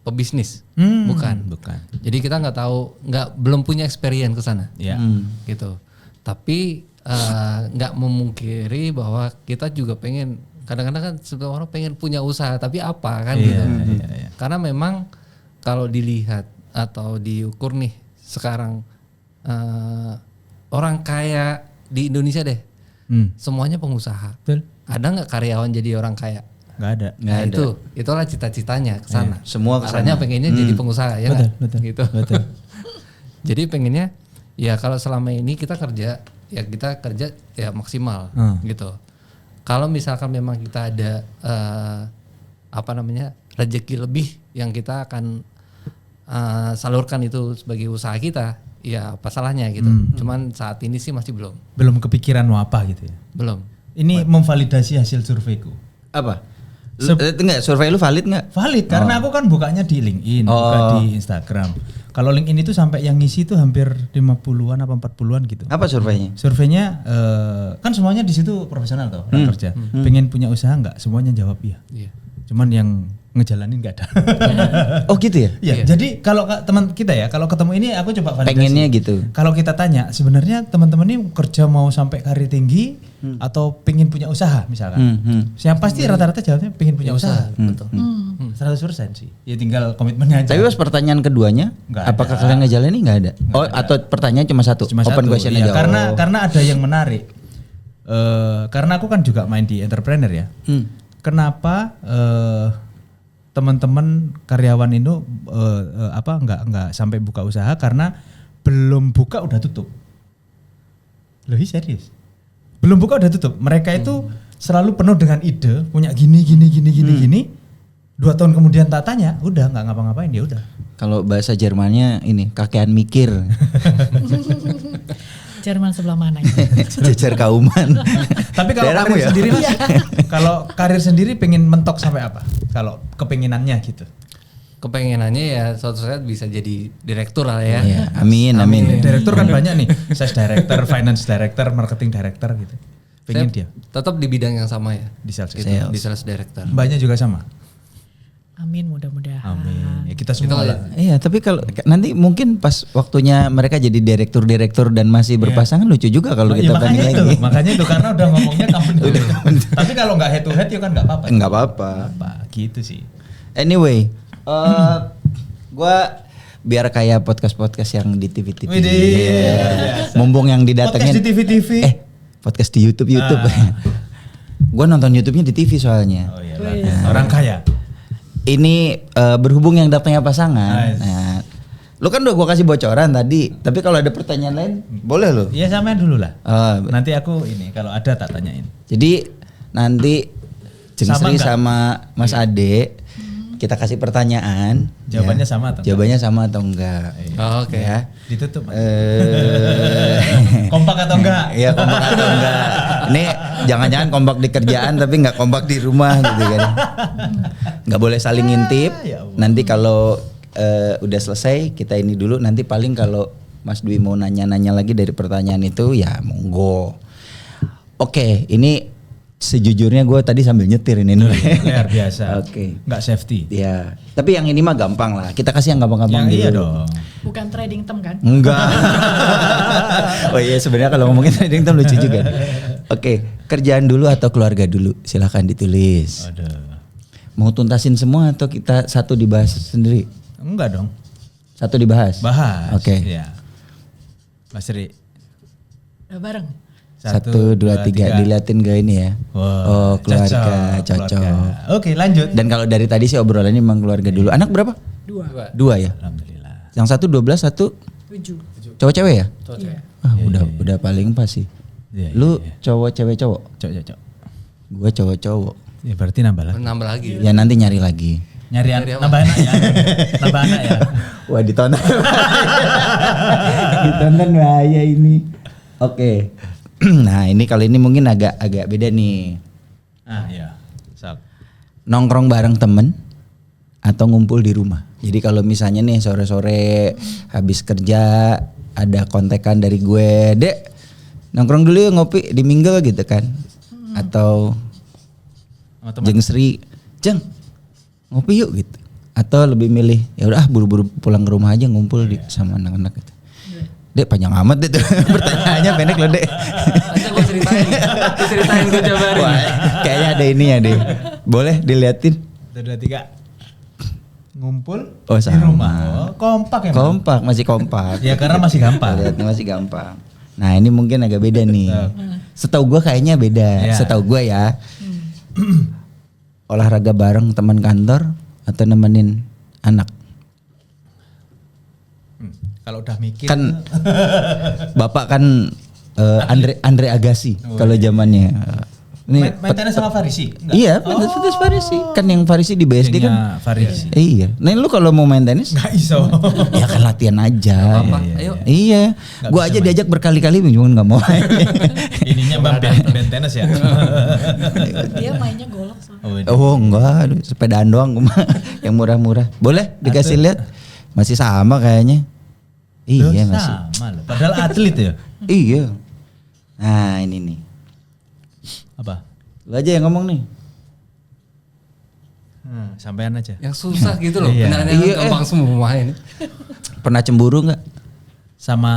pebisnis, bukan. Jadi kita belum punya experience ke sana, gitu. Tapi nggak memungkiri bahwa kita juga pengen. Kadang-kadang kan semua orang pengen punya usaha, tapi apa kan gitu. Karena memang kalau dilihat atau diukur nih sekarang orang kaya di Indonesia deh. Semuanya pengusaha. Betul. Ada nggak karyawan jadi orang kaya? Nggak ada. Nah itulah cita-citanya ke sana. Semua kesana pengennya jadi pengusaha ya. Betul. Gitu. Betul. Jadi pengennya ya kalau selama ini kita kerja ya maksimal gitu. Kalau misalkan memang kita ada rezeki lebih yang kita akan salurkan itu sebagai usaha kita. Ya apa salahnya gitu. Cuman saat ini sih masih belum. Belum kepikiran mau apa gitu ya? Belum. Ini memvalidasi hasil surveiku. Apa? Enggak, survei lu valid enggak? Valid karena aku kan bukanya di LinkedIn, bukan di Instagram. Kalau LinkedIn itu sampai yang ngisi itu hampir 50-an apa 40-an gitu. Apa surveinya? Surveinya kan semuanya di situ profesional tuh orang kerja. Pengen punya usaha enggak? Semuanya jawab iya. Cuman yang ngejalanin enggak ada. Oh gitu ya? Ya, jadi kalau teman kita ya, kalau ketemu ini aku coba validasi. Pengennya gitu. Kalau kita tanya, sebenarnya teman-teman ini kerja mau sampai karir tinggi atau pengen punya usaha misalkan. Yang pasti rata-rata jawabnya pengen punya usaha. Betul. 100% sih. Ya tinggal komitmennya aja. Tapi pas pertanyaan keduanya, Nggak apakah ada. kalian ngejalanin nggak ada? Atau pertanyaan cuma satu? Cuma Open satu. question Iya, aja. karena ada yang menarik. Karena aku kan juga main di entrepreneur ya. Kenapa teman-teman karyawan itu nggak sampai buka usaha karena belum buka udah tutup. Loh serius. Belum buka udah tutup. Mereka itu selalu penuh dengan ide, punya gini. 2 tahun kemudian tak tanya, udah nggak ngapa-ngapain dia udah. Kalau bahasa Jermannya ini kakean mikir. Jerman sebelah mana ini? Cecer kauman. Tapi kalau Daerahmu karir ya? sendiri Mas, kalau karir sendiri pengen mentok sampai apa? Kalau kepenginannya gitu. Kepengenannya ya suatu saat bisa jadi direktur lah ya. Iya, amin. Direktur kan banyak nih, sales director, finance director, marketing director gitu. Pengen dia Tetap di bidang yang sama ya. di sales. Gitu, di sales director. Mbaknya juga sama. Amin, mudah-mudahan. Amin. Ya kita semua lah. Iya, tapi kalau nanti mungkin pas waktunya mereka jadi direktur dan masih berpasangan lucu juga kalau kita banding lagi. Makanya itu karena udah ngomongnya company. Tapi kalau nggak head to head ya kan nggak apa-apa. Enggak apa-apa. Gitu sih. Anyway, gua biar kayak podcast yang di TV-TV. Widih. Mumpung yang didatengin. Podcast di TV-TV. Podcast di YouTube. Gua nonton YouTube-nya di TV soalnya. Oh iya. Orang kaya. Ini berhubung yang datangnya pasangan. Nice. Nah, lu kan udah gua kasih bocoran tadi, tapi kalau ada pertanyaan lain boleh lo. Iya samain dulu lah. Oh, Nanti aku ini kalau ada tak tanyain. jadi nanti Jeng Sama Sri nggak? sama Mas Ade kita kasih pertanyaan. Jawabannya ya. sama atau enggak? Jawabannya sama atau enggak? Oh, oke. Ya. Ditutup. Eh, Kompak atau enggak? Iya, kompak atau enggak? Ini jangan-jangan kompak di kerjaan tapi nggak kompak di rumah gitu kan? Nggak boleh saling ngintip. Ya Allah. Nanti kalau udah selesai kita ini dulu. Nanti paling kalau Mas Dwi mau nanya-nanya lagi dari pertanyaan itu ya monggo. Oke, ini sejujurnya gue tadi sambil nyetir ini Nur. Luar biasa. Oke. Nggak safety. Ya, tapi yang ini mah gampang lah. Kita kasih yang gampang-gampang Yang dulu. iya dong. Bukan trading term kan? Enggak. Oh iya sebenarnya kalau ngomongin trading itu lucu juga. Oke, kerjaan dulu atau keluarga dulu? Silahkan ditulis. Aduh. Mau tuntasin semua atau kita satu dibahas sendiri? Enggak dong. Satu dibahas. Bahas. Oke. Iya. Mas Ri. Bareng. 1, 2, 3 diliatin gak ini ya? Wah, Oh keluarga cocok. keluarga. Oke lanjut. Dan kalau dari tadi sih obrolannya memang keluarga dulu. Anak berapa? 2. 2 ya? Alhamdulillah. Yang satu 12, satu 7. cowok cewek ya? Iya. Ah, udah paling pas sih. Iya, Lu iya. cowok cewek cowok? Cocok. Gue cowok. Ya berarti nambah lagi. Nambah lagi. Ya nanti nyari lagi. Nyari apa? nambah anak ya. Nambah anak ya. Wah ditonton. Ditonton bahaya ini. Oke. Nah ini kali ini mungkin agak beda nih. Ah ya. Sok. Nongkrong bareng temen atau ngumpul di rumah. Jadi kalau misalnya nih sore-sore habis kerja ada kontekan dari gue, Dek nongkrong dulu yuk ngopi di Mingle gitu kan. Atau Sama teman. Jeng Sri, Jeng ngopi yuk gitu. Atau lebih milih ya udah buru-buru pulang ke rumah aja ngumpul sama anak-anak gitu. Dek panjang amat deh tuh pertanyaannya pendek loh Dek. Nanti gue ceritain gue jabarin. Wah, kayaknya ada ini ya deh. Boleh diliatin? 1, 2, 3. Ngumpul Oh, di sama. rumah. Oh, kompak ya. Bang? Kompak, masih kompak. Ya karena masih gampang. Lihatnya masih gampang. Nah ini mungkin agak beda nih. Setahu gue kayaknya beda. Iya. Setahu gue ya. Olahraga bareng teman kantor atau nemenin anak. Kalau udah mikir Kan bapak kan Andre Agassi kalau zamannya. Maintenance sama Farisi? Enggak? Iya, maintenance Farisi. Kan yang Farisi di BSD kan. Farisi. Iya. Nah lu kalau mau maintenance Enggak iso. ya kan latihan aja. Apa? Ayo. Iya. Gua aja diajak berkali-kali cuma nggak mau. Ininya maintenance ya. Dia mainnya golok soalnya. Oh enggak, aduh, sepedaan doang gua mah. Yang murah-murah. Boleh dikasih lihat? Masih sama kayaknya. Iya masih. Sama loh. Padahal atlet ya. Iya. Nah ini nih. Apa? Lu aja yang ngomong nih. Sampean aja. Yang susah gitu loh. Iya. Penanya gampang semua ini. Pernah cemburu nggak? Sama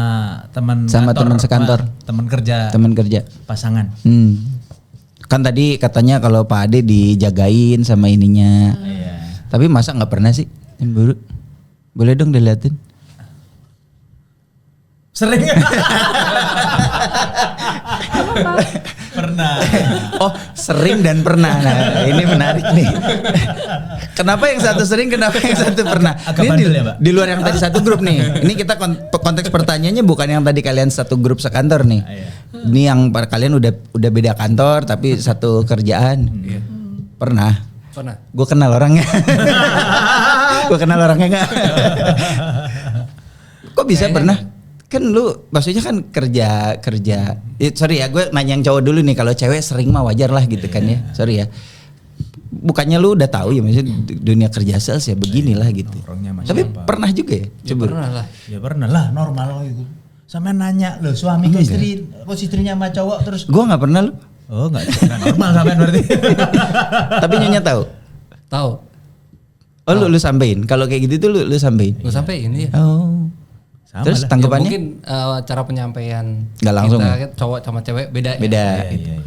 teman sekantor. Teman kerja. Teman kerja. Pasangan. Kan tadi katanya kalau Pak Ade dijagain sama ininya. Iya. Tapi masa nggak pernah sih cemburu? Boleh dong diliatin. Sering. Pernah. Oh sering dan pernah. Nah ini menarik nih. Kenapa yang satu sering, kenapa yang satu pernah? Agak Ini bandel ya, Pak? di luar yang tadi satu grup nih. Ini kita konteks pertanyaannya bukan yang tadi kalian satu grup sekantor nih. Iya. Ini yang kalian udah beda kantor tapi satu kerjaan. Pernah. Gue kenal orangnya. Gue kenal orangnya nggak? Kok bisa pernah? Kan lu maksudnya kan kerja. Sorry ya, gue nanya yang cowok dulu nih. Kalau cewek sering mah wajar lah gitu kan ya. Sorry ya. Bukannya lu udah tahu ya maksudnya dunia kerja sales ya beginilah gitu. Tapi pernah juga ya? Ya pernah lah. Ya pernah lah, normal itu. Sampai nanya loh suami ke istri, istrinya sama cowok terus. Gue nggak pernah lu. Oh nggak normal sampean berarti. Tapi nyonya tahu. Tahu. Oh lu sampein. Kalau kayak gitu tuh lu sampein. Gue sampai ini ya. Oh. Sama Terus lah. tanggapannya? Ya, mungkin cara penyampaian Nggak langsung kita ya? cowok sama cewek beda. Beda. Ya. Iya.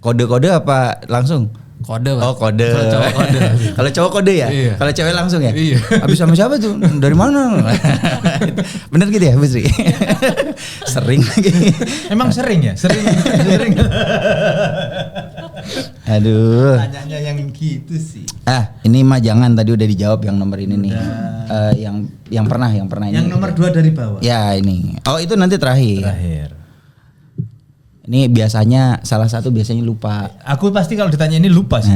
Kode-kode apa langsung? Kode. Pak. Oh kode. Kalau cowok kode. Kalau cowok kode ya? Iya. Kalau cewek langsung ya? Iya. Habis sama siapa tuh? Dari mana? Bener gitu ya Bu Sri? Sering lagi. Emang sering ya? Sering. Aduh. Tanyanya yang gitu sih. Ini mah jangan, tadi udah dijawab yang nomor ini nih. Yang pernah ini. Yang nomor 2 dari bawah. Ya ini. Oh itu nanti terakhir. Ini biasanya salah satu biasanya lupa. Aku pasti kalau ditanya ini lupa sih.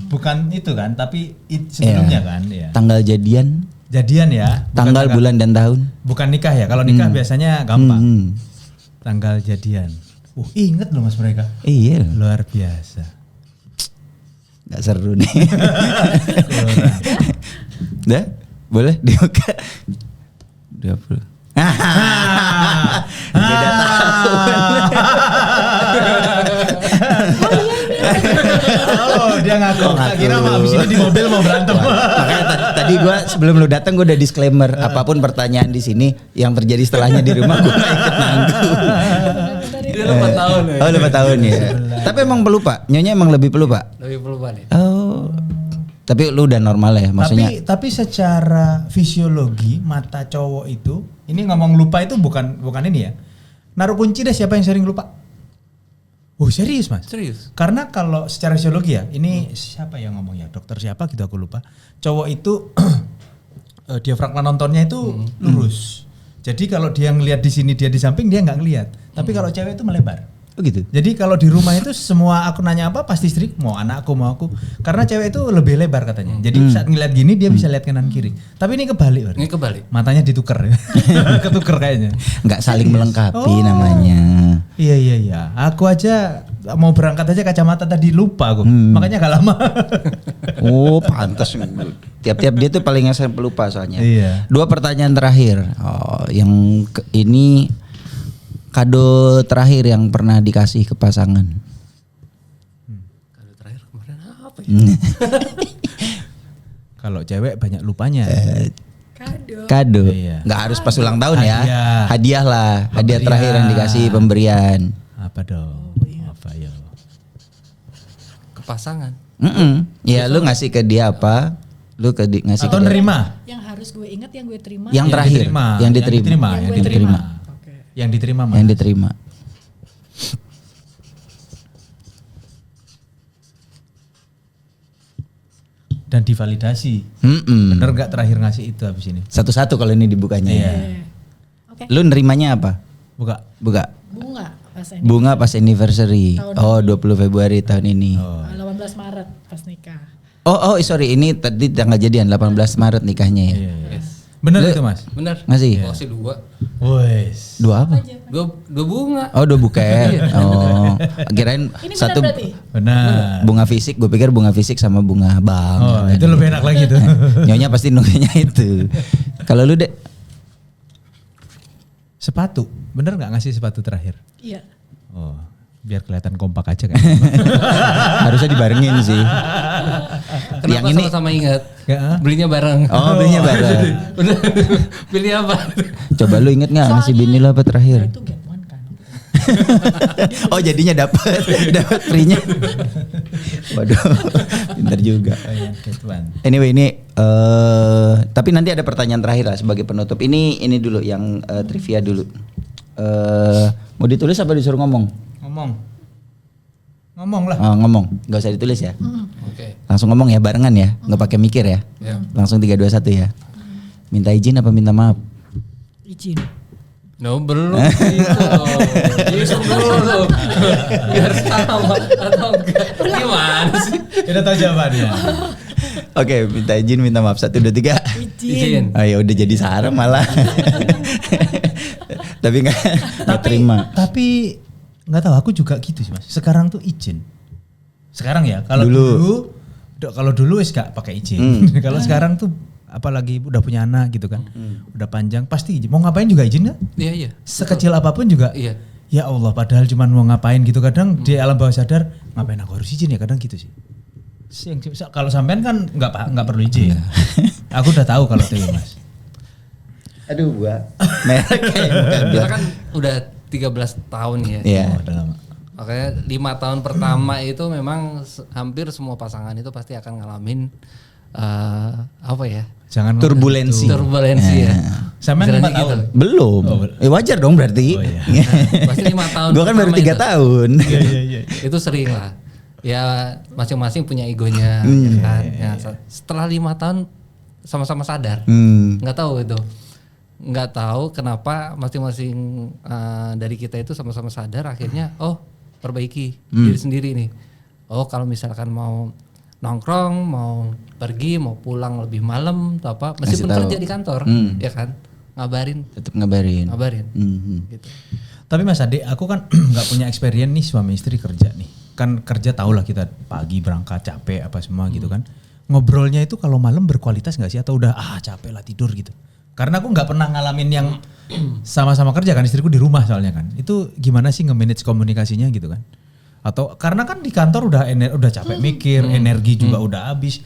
Bukan itu kan, tapi sebelumnya kan. Ya. Tanggal jadian. Jadian ya. Tanggal, bulan dan tahun. Bukan nikah ya. Kalau nikah biasanya gampang. Tanggal jadian. Inget loh mas mereka. Iya. Luar biasa. Gak seru nih. Dah, boleh dibuka. 20. Beda tahun. Oh dia ngaku. Kira mau abis ini di mobil mau berantem. Makanya tadi gue sebelum lu datang gue udah disclaimer. Apapun pertanyaan di sini yang terjadi setelahnya di rumah gue gak ikut nanggung. Dia 4 tahun ya. Oh 5 tahun ya. Tapi emang pelupa. Nyonya emang lebih pelupa. Lebih pelupa nih. Oh. Tapi lu udah normal ya maksudnya. Tapi secara fisiologi mata cowok itu, ini ngomong lupa itu bukan ini ya. Naruh kunci deh siapa yang sering lupa? Oh serius mas? Serius. Karena kalau secara fisiologi ya, ini siapa yang ngomong ya? Dokter siapa gitu aku lupa. Cowok itu diafragma nontonnya itu lurus. Jadi kalau dia ngelihat di sini dia di samping dia nggak ngelihat. Tapi kalau cewek itu melebar. Oh gitu. Jadi kalau di rumah itu semua aku nanya apa pasti istri mau anakku mau aku. Karena cewek itu lebih lebar katanya. Jadi saat ngeliat gini dia bisa lihat kanan kiri. Tapi ini kebalik. Ini kebalik. Matanya ditukar. Ketuker kayaknya. Nggak saling melengkapi namanya. Iya. Aku aja mau berangkat aja kacamata tadi lupa aku. Makanya gak lama. Oh pantas. Tiap-tiap dia tuh paling sering pelupa soalnya. Iya. 2 pertanyaan terakhir. Oh, yang ini kado terakhir yang pernah dikasih ke pasangan. Kado terakhir kemarin apa ya? Kalau cewek banyak lupanya. Kado. Iya. Nggak harus pas ulang tahun ya. Hadiah lah. Hadiah Pemberian. terakhir yang dikasih pemberian. Apa dong? Apa ya? Ke pasangan. Ya lu ngasih ke dia apa? Lu ngasih Atau ke dia. nerima? Yang harus gue ingat yang gue terima. Yang terakhir. Yang diterima. Yang diterima. Yang diterima mas. Yang diterima. Dan divalidasi. Bener gak terakhir ngasih itu habis ini? Satu-satu kalau ini dibukanya. Iya. Oke. Lu nerimanya apa? Buka. Buka. Bunga. pas anniversary. Oh, 20 Februari tahun ini. 18 Maret pas nikah. Oh, sorry, ini tadi tanggal jadian 18 Maret nikahnya ya. Yes. Bener itu Mas? Bener. Masih? Oh, sih 2. Wes. 2 apa? 2 bunga. Oh, 2 buket. Oh, kirain Ini satu benar berarti? Benar. bunga fisik. Gue pikir bunga fisik sama bunga bank. Oh, itu lebih enak lagi tuh. Nyonya pasti nunggunya itu. Kalau lu Dek? Sepatu. Bener nggak ngasih sepatu terakhir? Iya. Oh, biar kelihatan kompak aja kan. Harusnya dibarengin sih. Kenapa Yang ini sama-sama ingat? Ya. Belinya bareng. Oh, belinya bareng. Udah. Pilih apa? Coba lu inget nggak ngasih bini lo apa terakhir? Itu get one kan. Oh, jadinya dapat free-nya. Waduh, pintar juga. Anyway, ini tapi nanti ada pertanyaan terakhir lah sebagai penutup. Ini dulu yang trivia dulu. Mau ditulis apa disuruh ngomong? Ngomong lah. Oh, ngomong, nggak usah ditulis ya. Oke. Langsung ngomong ya, barengan ya, nggak pakai mikir ya. Langsung 3, 2, 1 ya. Minta izin apa minta maaf? Izin. No, belum gitu. Langsung dulu. Biar sama atau enggak. Gimana sih? Kita tahu jawabannya. Oke, minta izin, minta maaf. 1, 2, 3. Izin. Oh ya udah jadi sarem malah. Tapi nggak terima. Tapi nggak tahu, aku juga gitu sih Mas. Sekarang tuh izin. Sekarang ya, kalau dulu wis gak pakai izin. Kalau sekarang tuh apalagi udah punya anak gitu kan. Udah panjang pasti izin. Mau ngapain juga izin kan? Iya. Sekecil apapun juga. Iya. Ya Allah, padahal cuman mau ngapain gitu kadang di alam bawah sadar, ngapain aku harus izin ya, kadang gitu sih. Kalau sampean kan nggak perlu izin. Aku udah tahu kalau itu ya Mas. Aduh, gua merek kayak Kita kan udah 13 tahun ya. Iya. Oh, udah lama. Makanya 5 tahun pertama itu memang hampir semua pasangan itu pasti akan ngalamin apa ya? Jangan Turbulensi. Turbulensi ya. Sampean 5 tahun. Belum. Wajar dong berarti. Oh, iya. Pasti 5 tahun. Gua kan baru 3 pertama tahun. Iya. itu sering lah. Ya masing-masing punya egonya ya kan. Ya, setelah 5 tahun sama-sama sadar. Nggak tahu kenapa masing-masing dari kita itu sama-sama sadar akhirnya perbaiki diri sendiri nih. Oh, kalau misalkan mau nongkrong, mau pergi, mau pulang lebih malam atau apa, meskipun kerja di kantor, ya kan, Tetap ngabarin. Gitu. Tapi Mas Ade, aku kan nggak punya experience nih suami istri kerja nih. Kan kerja tau lah kita pagi berangkat capek apa semua gitu kan. Ngobrolnya itu kalau malam berkualitas nggak sih atau udah capek lah tidur gitu? Karena aku nggak pernah ngalamin yang sama-sama kerja kan, istriku di rumah soalnya kan. Itu gimana sih nge-manage komunikasinya gitu kan? Atau karena kan di kantor udah capek mikir, energi juga udah habis.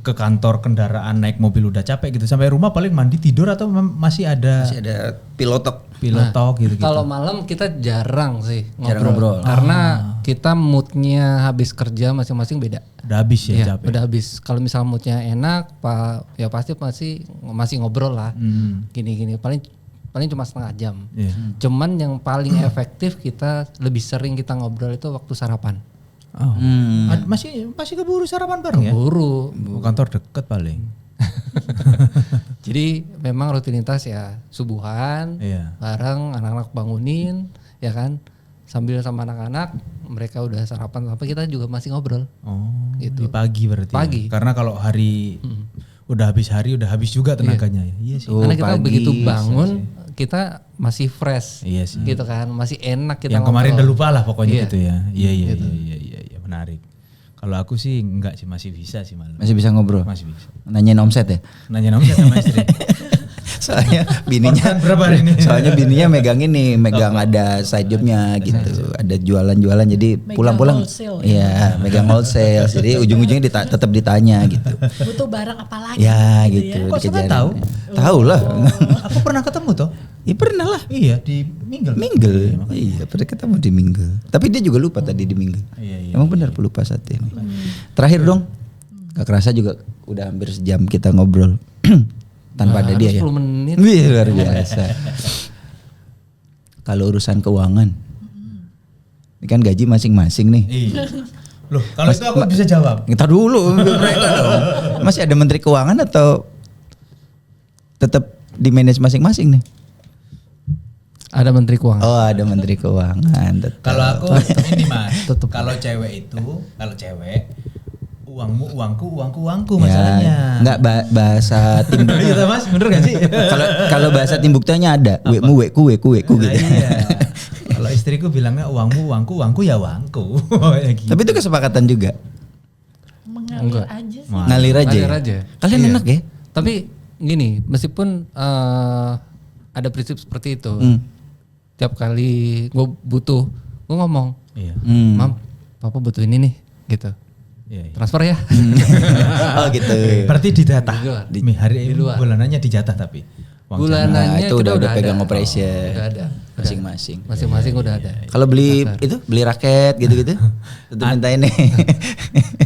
Ke kantor kendaraan naik mobil udah capek gitu. Sampai rumah paling mandi tidur atau masih ada pilotok gitu. Kalau malam kita jarang sih ngobrol. Karena kita moodnya habis kerja masing-masing beda. Udah habis ya capek. Udah habis. Kalau misal moodnya enak, ya pasti masih ngobrol lah. Gini-gini paling cuma setengah jam. Yeah. Cuman yang paling efektif kita lebih sering kita ngobrol itu waktu sarapan. Oh. Masih keburu sarapan bareng ya? Keburu. Kantor deket paling. Jadi memang rutinitas ya subuhan, bareng anak-anak bangunin, ya kan, sambil sama anak-anak mereka udah sarapan sampai kita juga masih ngobrol. Oh, gitu. Di pagi berarti. Pagi. Ya? Karena kalau hari udah habis hari udah habis juga tenaganya. Iya sih. Karena kita begitu bangun kita masih fresh. Iya sih. Gitu kan, masih enak kita yang ngobrol. kemarin udah lupa lah pokoknya gitu ya. Iya, Gitu. iya, menarik. Kalau aku sih enggak sih, masih bisa sih malah. Masih bisa ngobrol. Masih bisa. Nanyain omset ya? Nanya nomor sama istri. Soalnya bininya berapa hari ini? Soalnya bininya megang ada side jobnya gitu. Ada jualan-jualan jadi pulang-pulang iya, megang wholesale. Jadi ujung-ujungnya tetap ditanya gitu. Butuh barang apa lagi? Ya gitu. Kok sampai tahu? Tahu lah. Aku pernah ketemu toh. Iya pernah lah. Iya di Mingle. Iya pernah ketemu di Mingle. Tapi dia juga lupa tadi di Mingle. Iya, Emang benar lupa saat ini. Terakhir dong. Gak kerasa juga udah hampir sejam kita ngobrol. Tanpa ada dia ya. 10 menit. Wih, luar biasa. Kalau urusan keuangan. Ini kan gaji masing-masing nih. Iya. Loh, kalau itu aku bisa jawab. Kita dulu mereka dong. Masih ada menteri keuangan atau tetap di manage masing-masing nih? Ada Menteri Keuangan. Oh, ada Menteri Keuangan. Tetap. Kalau aku ini Mas, kalau cewek uangku masalahnya. Enggak bahasa timbuk. Gitu Mas, bener gak sih? Kalau bahasa timbuknya ada, weku gitu. Iya. Kalau istriku bilangnya uangku ya uangku. Gitu. Tapi itu kesepakatan juga. Mengalir aja sih. Ngalir aja. Kalian Iya. enak ya? Tapi gini, meskipun ada prinsip seperti itu, tiap kali gue butuh, gue ngomong, Iya. Mam, papa butuh ini nih, gitu. Iya. Transfer ya. Oh gitu. Berarti didata. Di luar. Hari Di luar. bulanannya dijatah tapi. Uang Bulanannya Nah, itu kita udah pegang ada. operation. Udah ada. Masing-masing. Masing-masing udah ada. Kalau beli beli raket gitu-gitu, tetap minta ini.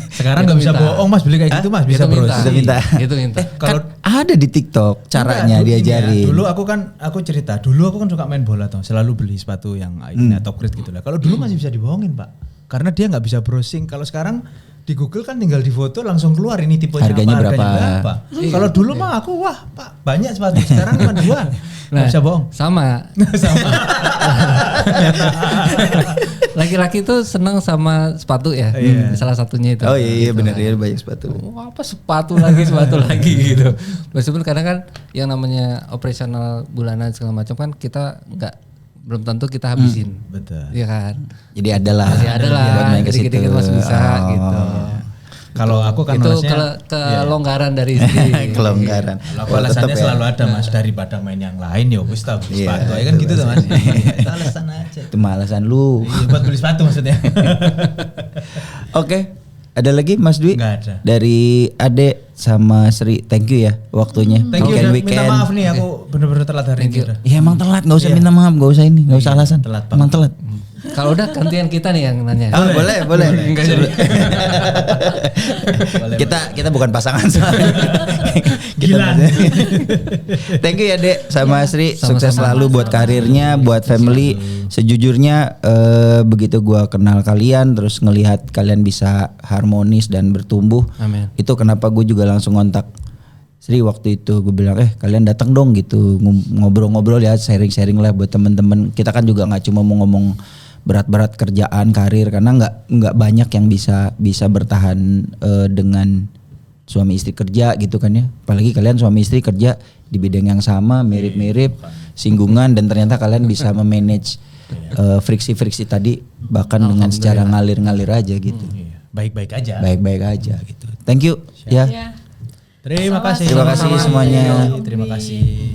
Sekarang Itu nggak bisa minta. bohong Mas, beli kayak gitu Mas, bisa Itu minta. browsing. minta. Itu minta. Kalau Ada di TikTok caranya Enggak, diajarin. dulu aku cerita, dulu aku kan suka main bola tuh, selalu beli sepatu yang ini top grade gitu lah. Kalau dulu masih bisa dibohongin Pak, karena dia nggak bisa browsing. Kalau sekarang di Google kan tinggal difoto langsung keluar ini tipenya Harganya apa, berapa. berapa. Kalau dulu mah aku wah Pak banyak sepatu, sekarang cuma 2, nggak bisa bohong. Sama. Sama. Laki-laki tuh seneng sama sepatu ya. Salah satunya itu. Oh iya Gitu. benar ya, banyak sepatu. Oh, apa sepatu lagi gitu. Meskipun kadang kan yang namanya operasional bulanan segala macam kan kita belum tentu kita habisin. Betul. Iya kan. Jadi ada lah. Masih ada lah. buat main ke situ. Dikit-dikit masih bisa Oh. gitu. Kalau aku kan itu malasnya kelonggaran dari istri. Kelonggaran. Kalau aku Oh, alasannya tetep ya. selalu ada Mas, daripada main yang lain ya wis tak beli Iya, sepatu. Ya kan itu gitu tuh Mas. Itu alasan aja. Itu malasan lu. Iya, buat beli sepatu maksudnya. Oke. Ada lagi Mas Dwi? Nggak ada. Dari Ade sama Sri, thank you ya waktunya. Thank you, Weekend. minta maaf nih aku bener-bener telat hari ini. udah. Ya emang telat, nggak usah minta maaf, nggak usah ini, nggak usah alasan. telat Emang telat. Kalau udah gantian kita nih yang nanya. Oh, boleh. Enggak jadi. kita bukan pasangan soalnya. Gila. Thank you ya Dek sama Sri, Sama-sama. sukses selalu buat karirnya, buat family. Sejujurnya begitu gua kenal kalian, terus ngelihat kalian bisa harmonis dan bertumbuh. Amin. Itu kenapa gue juga langsung kontak Sri waktu itu. Gue bilang kalian datang dong gitu, ngobrol-ngobrol ya, sharing-sharing lah buat temen-temen. Kita kan juga nggak cuma mau ngomong berat-berat kerjaan, karir, karena nggak banyak yang bisa bertahan dengan suami istri kerja gitu kan ya. Apalagi kalian suami istri kerja di bidang yang sama, mirip-mirip, singgungan, dan ternyata kalian bisa memanage friksi-friksi tadi bahkan dengan secara ngalir-ngalir aja gitu. Iya, baik-baik aja. Baik-baik aja gitu. Thank you ya. Ya. Terima kasih. Terima kasih semuanya. Terima kasih.